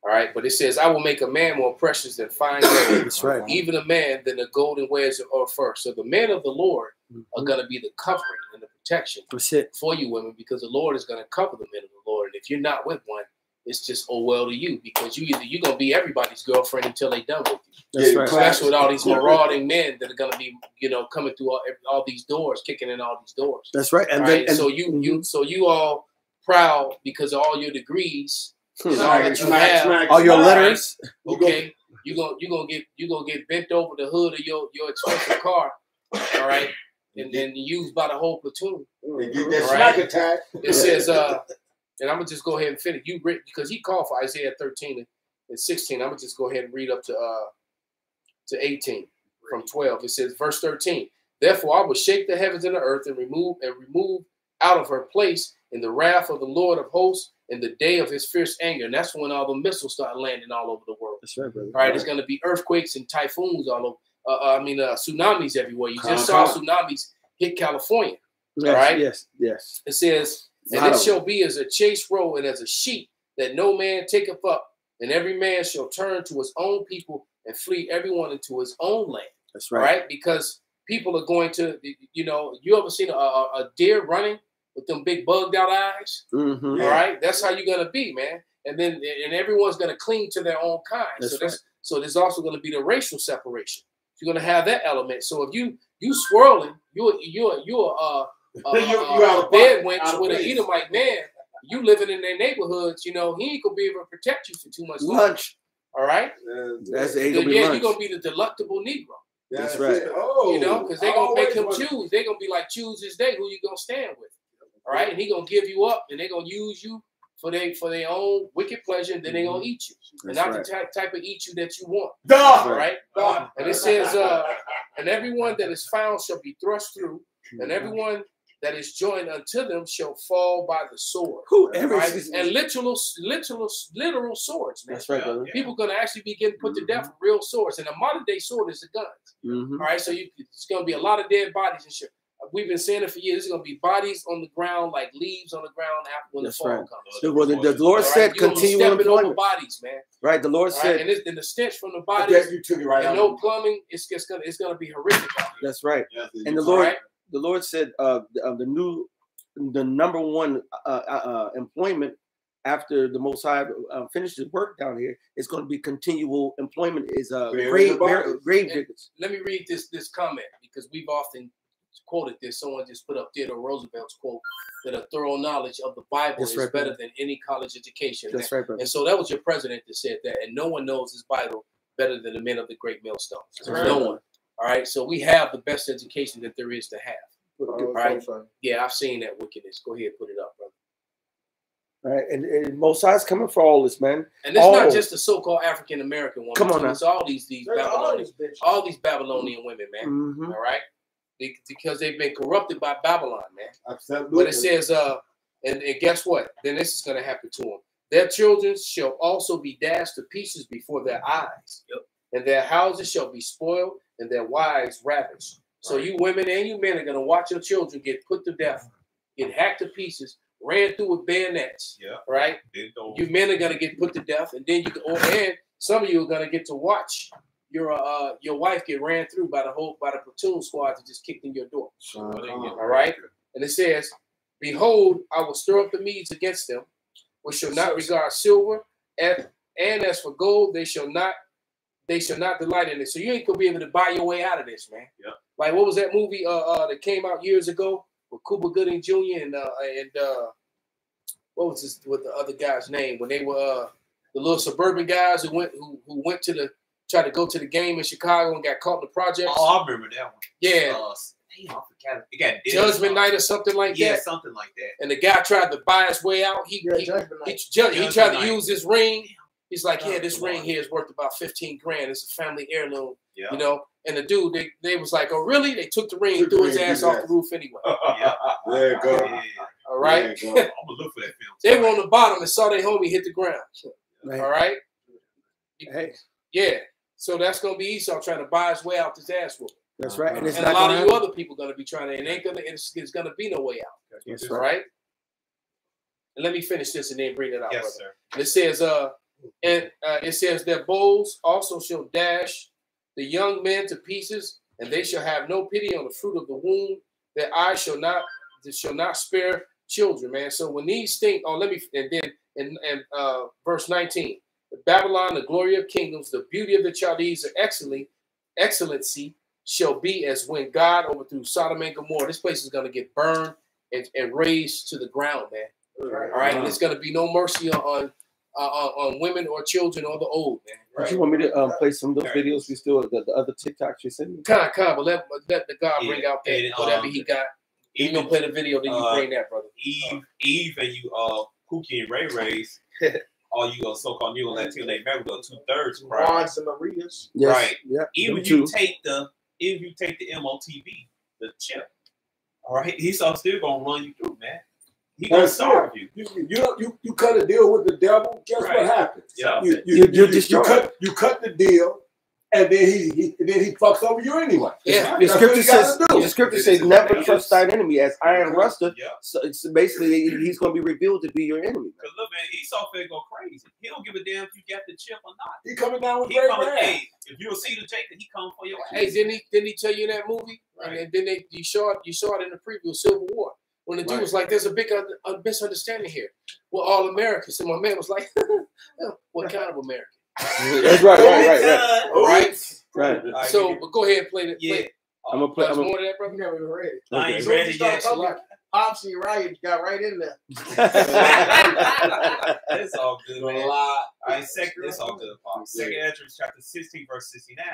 All right, but it says, "I will make a man more precious than fine gold, That's right. even a man than the golden wares of fur." So the men of the Lord are gonna be the covering and the protection That's it. for you women, because the Lord is gonna cover the men of the Lord. And if you're not with one, it's just oh well to you, because you're gonna be everybody's girlfriend until they done with you. That's right. Especially with all these marauding men that are gonna be, coming through all these doors, kicking in all these doors. That's right. And All then right? So you all proud because of all your degrees and all that you have. all your letters. Okay, you gonna get bent over the hood of your expensive car, all right, and then used by the whole platoon. They get that All smack right. attack. It says, and I'm gonna just go ahead and finish. You read, because he called for Isaiah 13 and 16. I'm gonna just go ahead and read up to 18 from 12. It says, verse 13. Therefore, I will shake the heavens and the earth and remove out of her place in the wrath of the Lord of hosts in the day of his fierce anger. And that's when all the missiles start landing all over the world. That's right, brother. All right, there's going to be earthquakes and typhoons all over. Tsunamis everywhere. You just saw tsunamis hit California. Yes, all right? Yes. It says, and it shall be as a chase roe and as a sheep that no man taketh up, and every man shall turn to his own people and flee everyone into his own land. That's All right. right, because people are going to, you ever seen a deer running with them big bugged out eyes? Mm-hmm. All right, that's how you're gonna be, man. And then everyone's gonna cling to their own kind. So there's also gonna be the racial separation. You're gonna have that element. So if you swirling, you're a bed wench with an Edomite man. You living in their neighborhoods, he ain't gonna be able to protect you for too much longer. Lunch. All right. That's You're gonna be the delectable Negro. That's right. You know, because they're gonna make him choose. They're gonna be like, choose this day who you gonna stand with. All right, and he gonna give you up, and they're gonna use you for their own wicked pleasure, and then they're gonna eat you. And not the type of eat you that you want. All right. And it says, and everyone that is found shall be thrust through, and everyone that is joined unto them shall fall by the sword. Right? And literal swords, man. That's right, brother. People gonna actually be getting put to death with real swords. And a modern day sword is the guns. All right, so it's gonna be a lot of dead bodies and shit. We've been saying it for years. There's gonna be bodies on the ground, like leaves on the ground after when the fall comes. Well, the Lord said, "Continue over bodies, man." Right. The Lord said, and the stench from the bodies, you took it right and no plumbing. It's gonna be horrific. That's right. And the Lord said, the number one employment after the Most High finishes work down here is going to be continual employment. Is grave diggers. Let me read this comment because we've often quoted this. Someone just put up Theodore Roosevelt's quote that a thorough knowledge of the Bible is better than any college education. That's right, brother. And so that was your president that said that. And no one knows his Bible better than the men of the great millstones. No one. All right. So we have the best education that there is to have. All right. Yeah, I've seen that wickedness. Go ahead, put it up, brother. All right, and Most High's coming for all this, man. And it's not just the so-called African American women. Come on, it's all these Babylonian women, man. All right. Because they've been corrupted by Babylon, man. Absolutely. But it says, and guess what? Then this is going to happen to them. Their children shall also be dashed to pieces before their eyes, and their houses shall be spoiled, and their wives ravished. So you women and you men are going to watch your children get put to death, get hacked to pieces, ran through with bayonets. Right? You men are going to get put to death, and then and some of you are going to get to watch your wife get ran through by the platoon squad that just kicked in your door. All right, and it says, "Behold, I will stir up the Medes against them, which shall not regard silver, and as for gold, they shall not delight in it." So you ain't gonna be able to buy your way out of this, man. Like what was that movie that came out years ago with Cuba Gooding Jr. and what was this with the other guy's name when they were the little suburban guys who went to tried to go to the game in Chicago and got caught in the projects. Oh, I remember that one. Yeah. It got Judgment Night or something like that. Yeah, something like that. And the guy tried to buy his way out. He tried to use his ring. He's like, yeah, this ring here is worth about 15 grand. It's a family heirloom, you know. And the dude, they was like, oh, really? They took the ring and threw his ass off the roof anyway. There you go. All right. I'm gonna look for that film. They were on the bottom and saw their homie hit the ground. All right. Hey. Yeah. So that's gonna be Esau trying to buy his way out this ass whooping. That's right. And, a lot of you other people gonna be trying to, and it's gonna be no way out. That's right. And let me finish this and then bring it out. Yes, brother. sir. It says, it says their bows also shall dash the young men to pieces, and they shall have no pity on the fruit of the womb. Their eyes shall not spare children, man. So when these things, and then in verse 19. Babylon, the glory of kingdoms, the beauty of the Chaldees, the excellency shall be as when God overthrew Sodom and Gomorrah. This place is going to get burned and razed to the ground, man. All right, and there's going to be no mercy on women or children or the old, man. Right? You want me to play some of those videos? We still the other TikToks you sent me. But let the God bring out that whatever he got. You gonna play the video, then you bring that, brother. Eve and you Pookie and Ray Rays. All you so-called New Latino America, 2/3 Ron and Maria's. Yes. Right. Yeah. Even if you take the MOTB, the chip, all right, he's still gonna run you through, man. He gonna starve you. You cut a deal with the devil. Guess what happens? Yeah. You cut the deal, and then he fucks over you anyway. Yeah. The scripture says never trust thine enemy, as iron rusteth. Yeah. So it's basically he's going to be revealed to be your enemy. Because look, man, Esau finna go crazy. He don't give a damn if you got the chip or not. He coming down with great wrath. Hey, if you see the Jacob, he coming for your ass. Hey, didn't he tell you in that movie? Right. And then you saw it in the preview, Civil War. When the dude was like, there's a big misunderstanding here. We're all Americans. And my man was like, what kind of American? That's right. So, but go ahead and play it. Yeah. I'm gonna play more of that, brother. You never even read it. I ain't ready yet. Pops and Uriah got right in there. it's all good, man. lot. It's all good, Paul. Second Ezra chapter 16, verse 69.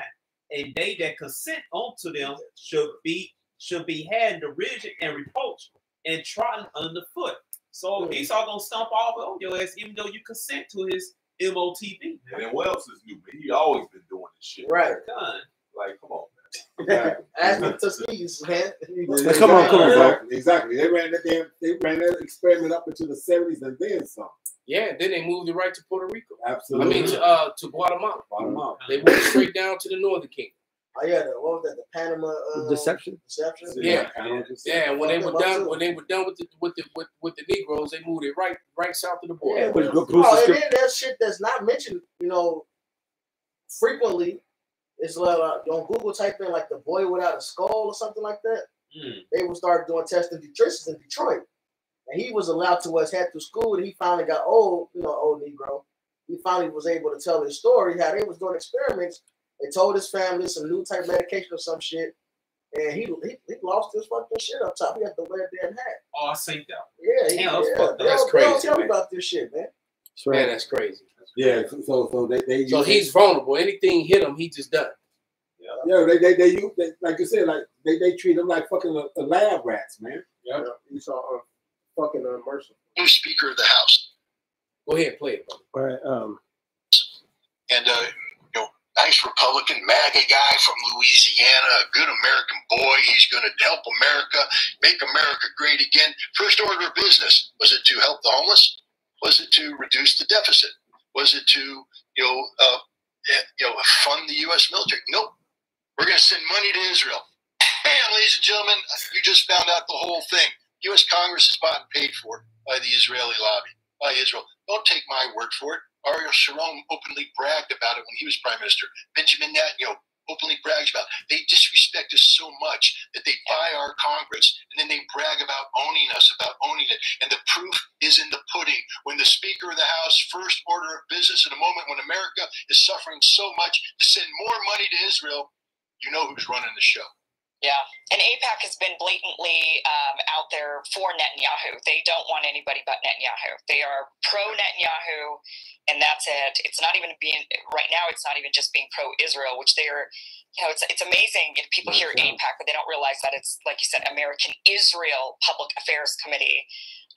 And they that consent unto them should be had in derision and reproach and trodden underfoot. So Esau gonna stomp all over your ass, even though you consent to his MOTB. And then Wells is new, man. He always been doing this shit. Right. Done. Like, come on, man. Ask me to sneeze, man. Come on, bro. Exactly. They ran that experiment up into the 70s and then some. Yeah, then they moved it right to Puerto Rico. Absolutely. I mean, to Guatemala. They went straight down to the Northern Kingdom. Oh yeah, what was that? The Panama Deception. Yeah. And when they were done with the Negroes, they moved it right south of the border. Yeah, and then that shit that's not mentioned, frequently. It's like on Google, type in like the boy without a skull or something like that. They would start doing testing detritus in Detroit, and he was allowed to head through school. And he finally got old Negro. He finally was able to tell his story how they was doing experiments. They told his family some new type medication or some shit, and he lost his fucking shit up top. He had to wear a damn hat. Oh, I seen that. Yeah, that's crazy. Don't tell me about this shit, man. Man, that's crazy. Yeah, so he's vulnerable. Anything hit him, he just done. Yeah, they like you said, like they treat him like fucking a lab rats, man. Yeah, you saw fucking unmerciful. New Speaker of the House. Go ahead, play it, brother. All right. And nice Republican MAGA guy from Louisiana, a good American boy. He's going to help America, make America great again. First order of business, was it to help the homeless? Was it to reduce the deficit? Was it to fund the U.S. military? Nope. We're going to send money to Israel. And ladies and gentlemen, you just found out the whole thing. U.S. Congress is bought and paid for by the Israeli lobby, by Israel. Don't take my word for it. Ariel Sharon openly bragged about it when he was prime minister. Benjamin Netanyahu openly brags about it. They disrespect us so much that they buy our Congress, and then they brag about owning us, about owning it. And the proof is in the pudding. When the Speaker of the House, first order of business in a moment when America is suffering so much to send more money to Israel, you know who's running the show. Yeah, and AIPAC has been blatantly out there for Netanyahu. They don't want anybody but Netanyahu. They are pro-Netanyahu, and that's it. It's not even right now, it's not even just being pro-Israel, which they are, it's amazing. People hear AIPAC, but they don't realize that it's, like you said, American Israel Public Affairs Committee.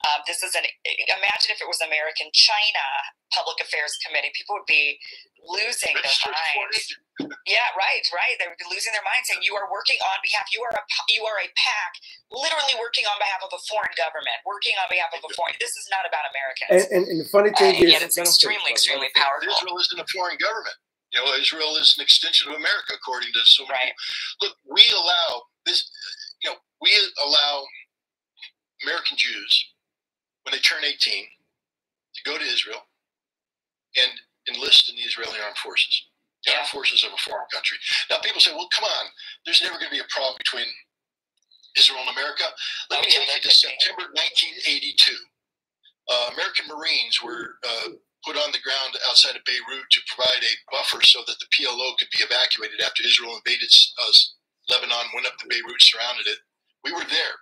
Imagine if it was American China Public Affairs Committee. People would be losing their minds. Yeah, right. They would be losing their minds, saying you are working on behalf. You are a PAC, literally working on behalf of a foreign government, working on behalf of a foreign. This is not about Americans. And the funny thing is, yet it's extremely powerful. Israel isn't a foreign government. Israel is an extension of America, according to so many people. Look, we allow this. We allow American Jews, when they turn 18, to go to Israel and enlist in the Israeli armed forces. The armed forces of a foreign country. Now, people say, well, come on, there's never going to be a problem between Israel and America. Let me take you to September 1982. American Marines were put on the ground outside of Beirut to provide a buffer so that the PLO could be evacuated after Israel invaded Lebanon, went up to Beirut, surrounded it. We were there.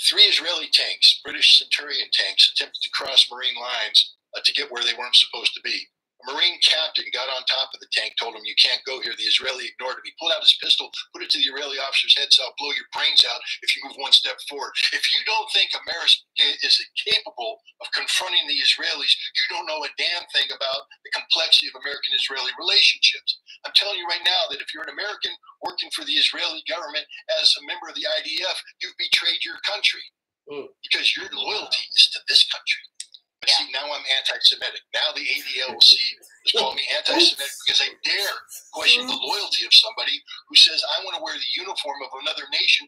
3 Israeli tanks, British Centurion tanks, attempted to cross Marine lines to get where they weren't supposed to be. A Marine captain got on top of the tank, told him, you can't go here. The Israeli ignored him. He pulled out his pistol, put it to the Israeli officer's head, so I'll blow your brains out if you move one step forward. If you don't think America is capable of confronting the Israelis, you don't know a damn thing about the complexity of American-Israeli relationships. I'm telling you right now that if you're an American working for the Israeli government as a member of the IDF, you've betrayed your country because your loyalty is to this country. But see, now I'm anti-Semitic. Now the ADLC has called me anti-Semitic because I dare question the loyalty of somebody who says, I want to wear the uniform of another nation,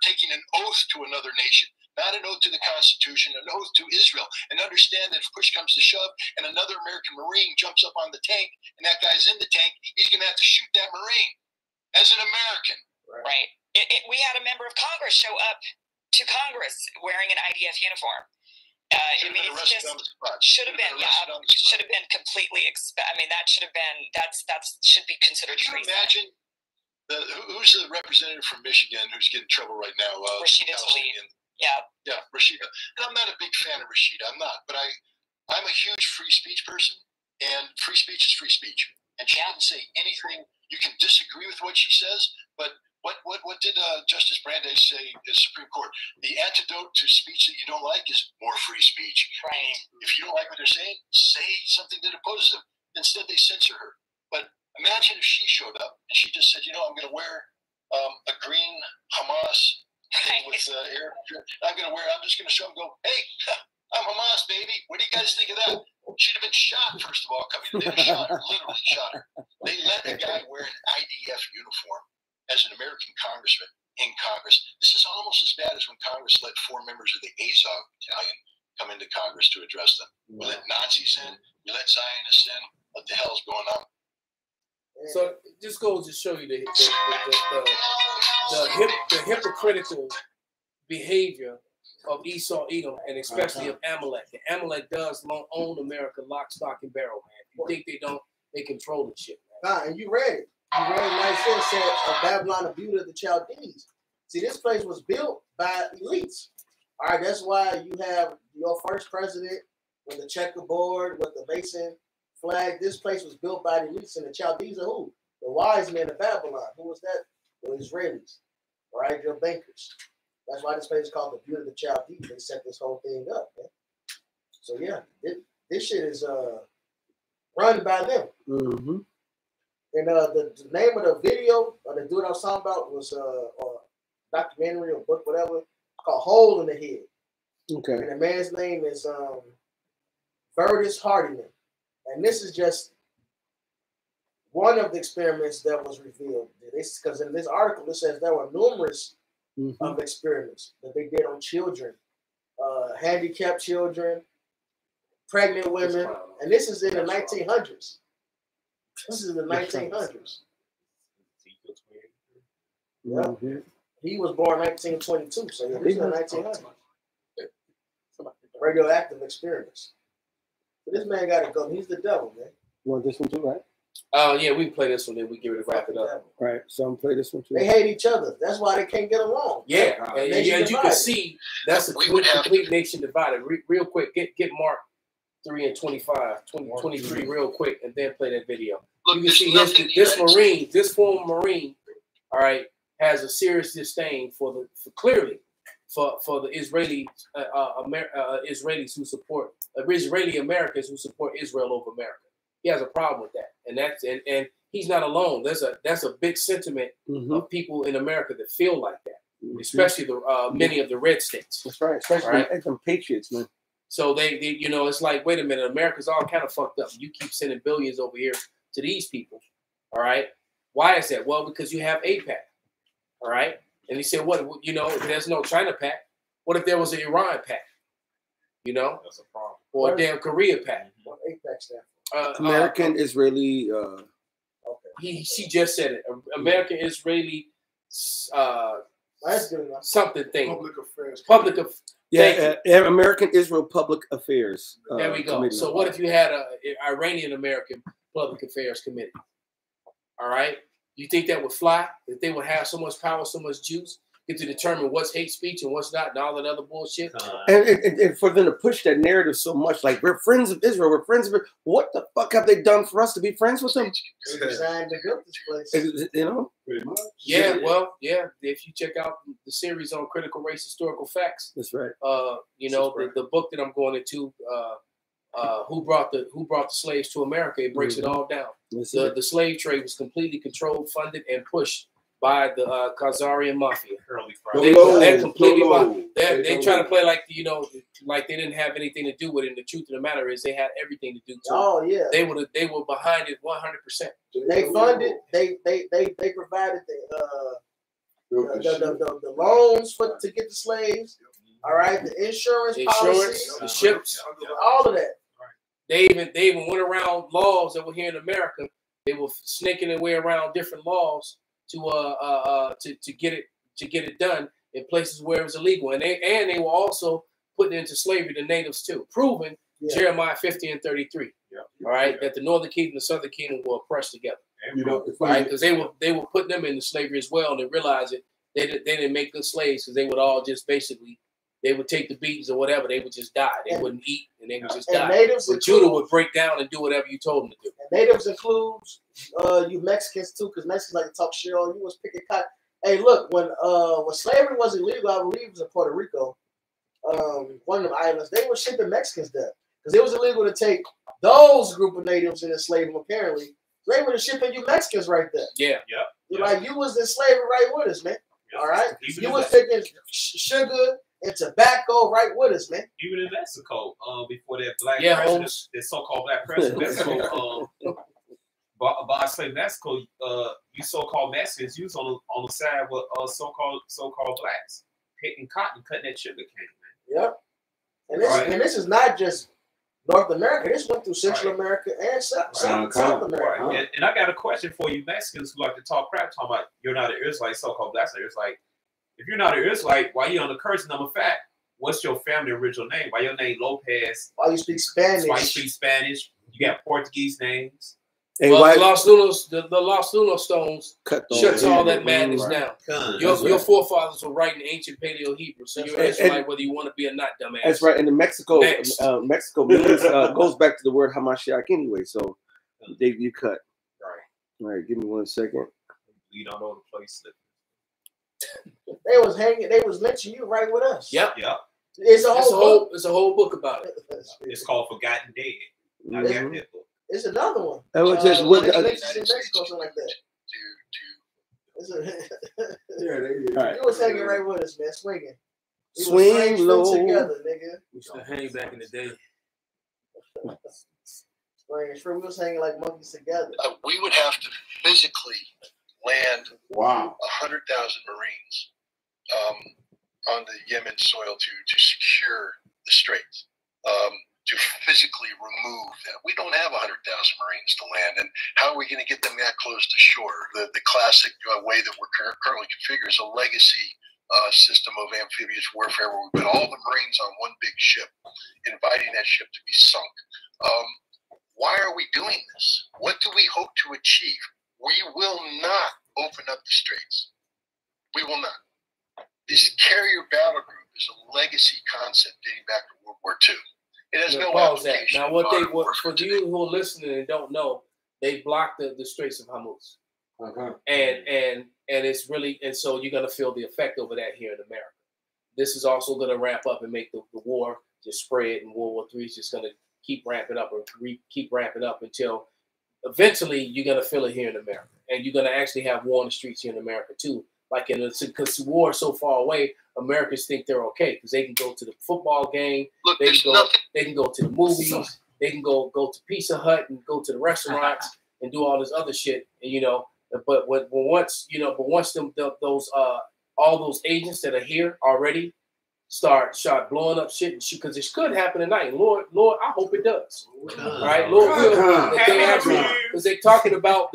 taking an oath to another nation, not an oath to the Constitution, an oath to Israel, and understand that if push comes to shove and another American Marine jumps up on the tank and that guy's in the tank, he's going to have to shoot that Marine as an American. Right. We had a member of Congress show up to Congress wearing an IDF uniform. Should have been completely. That should have been. That should be considered treason. Can you imagine who's the representative from Michigan who's getting in trouble right now? Rashida Tlaib. Yeah, Rashida. And I'm not a big fan of Rashida. I'm not, but I'm I'm a huge free speech person, and free speech is free speech. And she didn't say anything. You can disagree with what she says, but what did Justice Brandeis say in the Supreme Court? The antidote to speech that you don't like is more free speech. Right. If you don't like what they're saying, say something that opposes them. Instead, they censor her. But imagine if she showed up and she just said, I'm going to wear a green Hamas thing with air. I'm just going to show them, go, hey, I'm Hamas, baby. What do you guys think of that? She'd have been shot, first of all, coming in. They shot her, literally shot her. They let a guy wear an IDF uniform as an American congressman in Congress. This is almost as bad as when Congress let 4 members of the Azov battalion come into Congress to address them. We let Nazis in, we let Zionists in. What the hell's going on? So it just goes to show you the hypocritical behavior of Esau, Edom, and especially of Amalek. And Amalek does own America lock, stock, and barrel, man. If you think they don't, they control the shit, man. And you read it. You read it nice here. It said Babylon, the beauty of the Chaldees. See, this place was built by elites. All right, that's why you have your first president with the checkerboard, with the Mason flag. This place was built by the elites, and the Chaldees are who? The wise men of Babylon. Who was that? The Israelis. All right, your bankers. That's why this place is called the beauty of the Chaldees. They set this whole thing up, man. So yeah, this shit is run by them. Mm-hmm. And the name of the video or the dude I was talking about was or documentary or book, whatever, called Hole in the Head. Okay. And the man's name is Verdis Hardiman. And this is just one of the experiments that was revealed. Because in this article, it says there were numerous of experiments that they did on children, handicapped children, pregnant women, and this is in the 1900s. This is the 1900s. Yeah. He was born 1922, so this is the 1900s. Radioactive experiments. But this man got to go. He's the devil, man. You want this one too, right? Oh, yeah, we can play this one, then we give it a wrap it up. Right, so I'm play this one too. They hate each other. That's why they can't get along. Yeah, and you can see that's a complete nation divided. Real quick, get Mark 3 and 25, 23 real quick, and then play that video. Look, you can see this former Marine, all right, has a serious disdain for the Israeli Israelis who support Israeli Americans who support Israel over America. He has a problem with that, and and he's not alone. That's a big sentiment of people in America that feel like that, especially the many of the red states. That's right, especially some patriots, man. So they it's like, wait a minute, America's all kind of fucked up. You keep sending billions over here to these people, all right? Why is that? Well, because you have AIPAC, all right? And he said, what? There's no China pack. What if there was an Iran pack? That's a problem. Or a damn Korea pack. What AIPAC stand for? American Israeli. She just said it. American Israeli. That's good enough. Something thing. Public affairs. American Israel Public Affairs. There we go. So what if you had an Iranian American Public Affairs Committee? All right. You think that would fly? That they would have so much power, so much juice, get to determine what's hate speech and what's not, and all that other bullshit? And for them to push that narrative so much, like, we're friends of Israel, we're friends of it. What the fuck have they done for us to be friends with them? Designed to build this place. Pretty much. Yeah, well, yeah. If you check out the series on critical race historical facts, that's right. The book that I'm going into, who brought the slaves to America, it breaks it all down. The slave trade was completely controlled, funded, and pushed by the Khazarian mafia. They're completely. They try to play like like they didn't have anything to do with it. And the truth of the matter is, they had everything to do. Yeah. They were behind it 100%. They funded. They provided the loans to get the slaves. All right, the insurance policies, the ships, all of that. They even went around laws that were here in America. They were snaking their way around different laws to get it done in places where it was illegal, and they were also putting into slavery the natives too, proving Jeremiah 50 and 33. All right, that the northern kingdom and the southern kingdom were oppressed together. Right, because they were putting them into slavery as well, and they realized it. They didn't make good slaves because they would all just basically they would take the beatings or whatever. They would just die. They wouldn't eat, and they would just die. Natives but Judah would break down and do whatever you told them to do. And natives includes you Mexicans too, because Mexicans like to talk shit on you. Was picking cotton. Hey, look, when slavery was illegal, I believe it was in Puerto Rico, one of them islands, they were shipping Mexicans there because it was illegal to take those group of natives and enslave them. Apparently, they were shipping you Mexicans right there. Yeah, You're like you was in slavery right with us, man. Yep. All right, you was taking sugar and tobacco right with us, man. Even in Mexico, before that black Yeah, president, that so-called black president, Mexico, by say Mexico, you so-called Mexicans, you was on the side with so-called blacks, picking cotton, cutting that sugar cane, man. Yep. And this is not just North America. This went through Central America and South America. Right. And I got a question for you Mexicans who like to talk crap, talking about you're not an Israelite, so-called blacks. It's like, if you're not an Israelite, why you on the curse number fact? What's your family original name? Why your name Lopez? Why you speak Spanish? Why you speak Spanish? You got Portuguese names. Hey, well, the Los Lunos stones shuts all that madness down. Your forefathers were writing ancient Paleo Hebrew, so you're Israelite whether you want to be or not, dumbass. That's right. And in Mexico means, goes back to the word Hamashiach anyway. So you cut. Right. All right. Give me 1 second. You don't know the place. They was hanging. They was lynching you right with us. Yep. It's a whole book about it. It's called Forgotten Dead. I got that book. It's another one. That was just what in Mexico, something like that. Right. You was hanging right with us, man, swinging. Swing low together, nigga. We used to hang back in the day. We was hanging like monkeys together. We would have to physically land 100,000 Marines on the Yemen soil to secure the Straits. To physically remove them. We don't have 100,000 Marines to land, and how are we going to get them that close to shore? The classic way that we're currently configured is a legacy system of amphibious warfare where we put all the Marines on one big ship, inviting that ship to be sunk. Why are we doing this? What do we hope to achieve? We will not open up the Straits. We will not. This carrier battle group is a legacy concept dating back to World War II. It has no application. Now, for you who are listening and don't know, they blocked the Straits of Hormuz, and it's really, and so you're gonna feel the effect over that here in America. This is also gonna ramp up and make the war just spread, and World War III is just gonna keep ramping up until eventually you're gonna feel it here in America, and you're gonna actually have war on the streets here in America too. Like because war is so far away, Americans think they're okay because they can go to the football game, they can go to the movies, they can go to Pizza Hut and go to the restaurants and do all this other shit. And but once those all those agents that are here already start blowing up shit, because it could happen tonight. Lord, I hope it does. Right, Lord, because they're talking about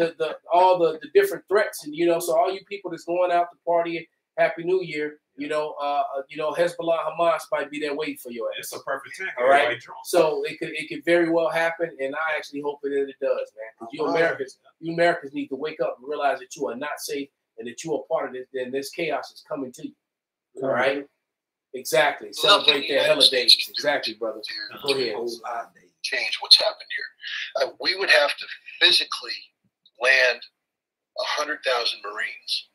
all the different threats, and so all you people that's going out to party, Happy New Year, Hezbollah, Hamas might be there waiting for you. It's a perfect time. All right, so it could very well happen, and I actually hope that it does, man. Because you Americans need to wake up and realize that you are not safe and that you are part of this. Then this chaos is coming to you. All right. Exactly. Celebrate their holidays. Exactly, brother. Go ahead. Change what's happened here. We would have to physically land 100,000 Marines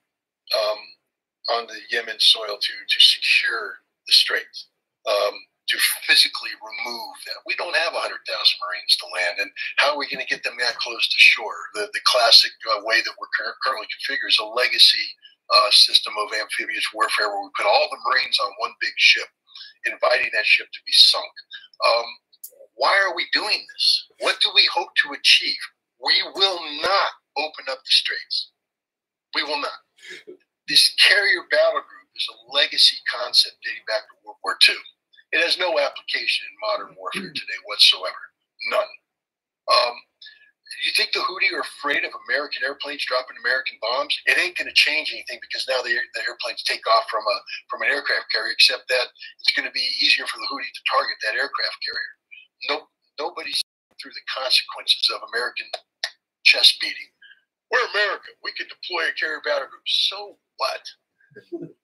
on the Yemen soil to secure the Straits. To physically remove them. We don't have 100,000 Marines to land, and how are we going to get them that close to shore? The classic way that we're currently configured is a legacy system of amphibious warfare where we put all the Marines on one big ship, inviting that ship to be sunk. Why are we doing this? What do we hope to achieve? We will not open up the Straits. We will not. This carrier battle group is a legacy concept dating back to World War II. It has no application in modern warfare today whatsoever. None. You think the Houthi are afraid of American airplanes dropping American bombs? It ain't going to change anything because now the airplanes take off from an aircraft carrier, except that it's going to be easier for the Houthi to target that aircraft carrier. Nobody's through the consequences of American chest beating. We're America. We can deploy a carrier battle group. So what?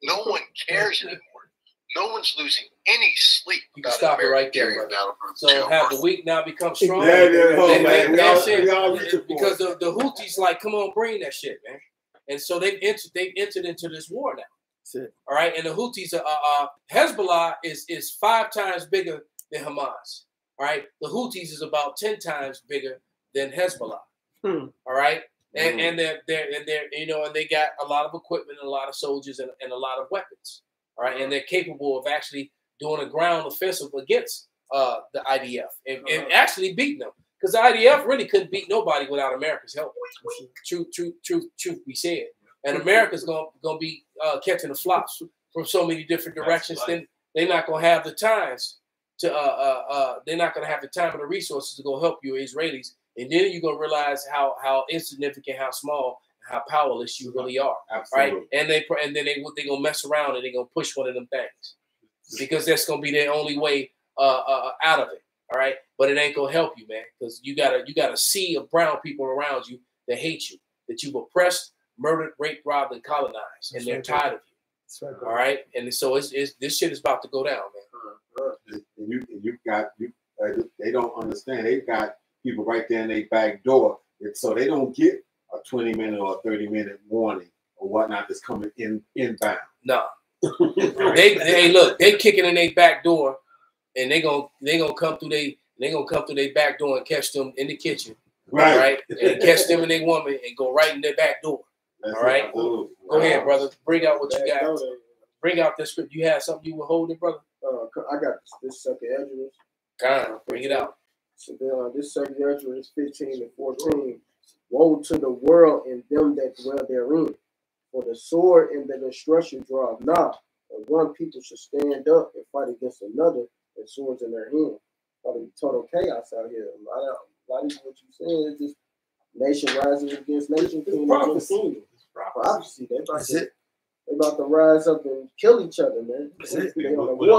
No one cares anymore. No one's losing any sleep. You can stop it right there, brother. So have the weak now become strong. Because the Houthis like, come on, bring that shit, man. And so they've entered into this war now. That's it. All right, and the Houthis Hezbollah is 5 times bigger than Hamas. All right, the Houthis is about 10 times bigger than Hezbollah. All right, and they're you know, and they got a lot of equipment and a lot of soldiers and a lot of weapons. All right, and they're capable of actually doing a ground offensive against the IDF and actually beating them, because the IDF really couldn't beat nobody without America's help. Truth be said, and America's gonna be catching the flops from so many different directions. Then they're not gonna have the times to they're not gonna have the time and the resources to go help you Israelis, and then you're gonna realize how insignificant, how small, how powerless you really are. Absolutely. Right? And then they gonna mess around and they're gonna push one of them things, because that's gonna be their only way out of it. All right, but it ain't gonna help you, man, because you got a sea of brown people around you that hate you, that you've oppressed, murdered, raped, robbed, and colonized, and they're tired of you. All right, and so it's this shit is about to go down, man. And they don't understand. They've got people right there in their back door, so they don't get a 20-minute or a 30-minute warning or whatnot that's coming inbound. No, they look, they kicking in their back door, and they gonna come through their back door and catch them in the kitchen, right? And catch them and their woman and go right in their back door. All right, go ahead, brother. Bring out what you got. Bring out this script. You had something you were holding, brother. I got this second Esdras. Bring it out. So this second Esdras 15 and 14. Woe to the world and them that dwell therein, for the sword and the destruction draw nigh. And one people should stand up and fight against another, and swords in their hand. Probably total chaos out here. A lot of what you're saying is just nation rising against nation, kingdom against kingdom. Prophecy. They about to rise up and kill each other, man. What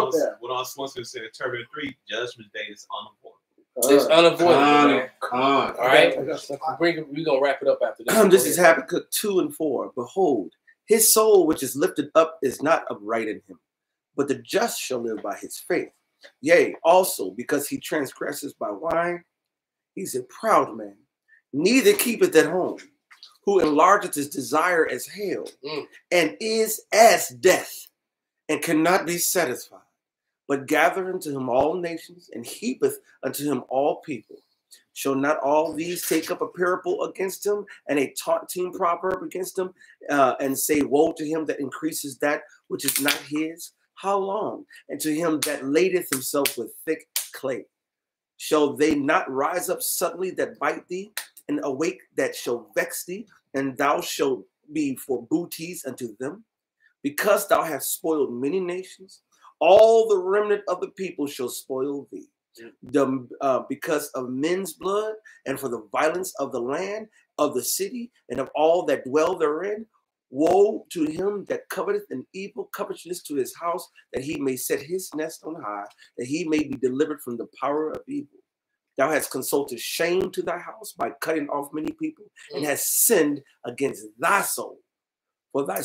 else wants to say? Terminator 3 Judgment Day is unavoidable. It's unavoidable, man. All right, we're gonna wrap it up after this. This is Habakkuk 2 and 4. Behold, his soul which is lifted up is not upright in him, but the just shall live by his faith. Yea, also because he transgresses by wine, he's a proud man, neither keepeth at home, who enlargeth his desire as hell, and is as death, and cannot be satisfied, but gathereth unto him all nations, and heapeth unto him all people. Shall not all these take up a parable against him, and a taunting proverb against him, and say, woe to him that increases that which is not his? How long? And to him that ladeth himself with thick clay. Shall they not rise up suddenly that bite thee, and awake that shall vex thee, and thou shalt be for booties unto them? Because thou hast spoiled many nations, all the remnant of the people shall spoil thee. Because of men's blood, and for the violence of the land, of the city, and of all that dwell therein. Woe to him that coveteth an evil covetousness to his house, that he may set his nest on high, that he may be delivered from the power of evil. Thou hast consulted shame to thy house by cutting off many people, and hast sinned against thy soul. For thy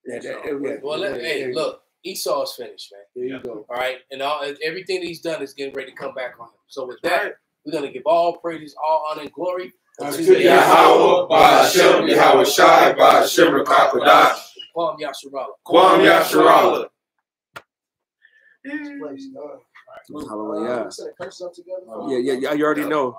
hey, look, Esau's finished, man. There you go. All right, and everything he's done is getting ready to come back on him. So with that, we're gonna give all praises, all honor, and glory unto Yahweh, by Hashem, Yahweh Shai, by Hashem, Rakakodah. Kwam Yasharallah. Kwam Yasharallah. Yeah, you already know.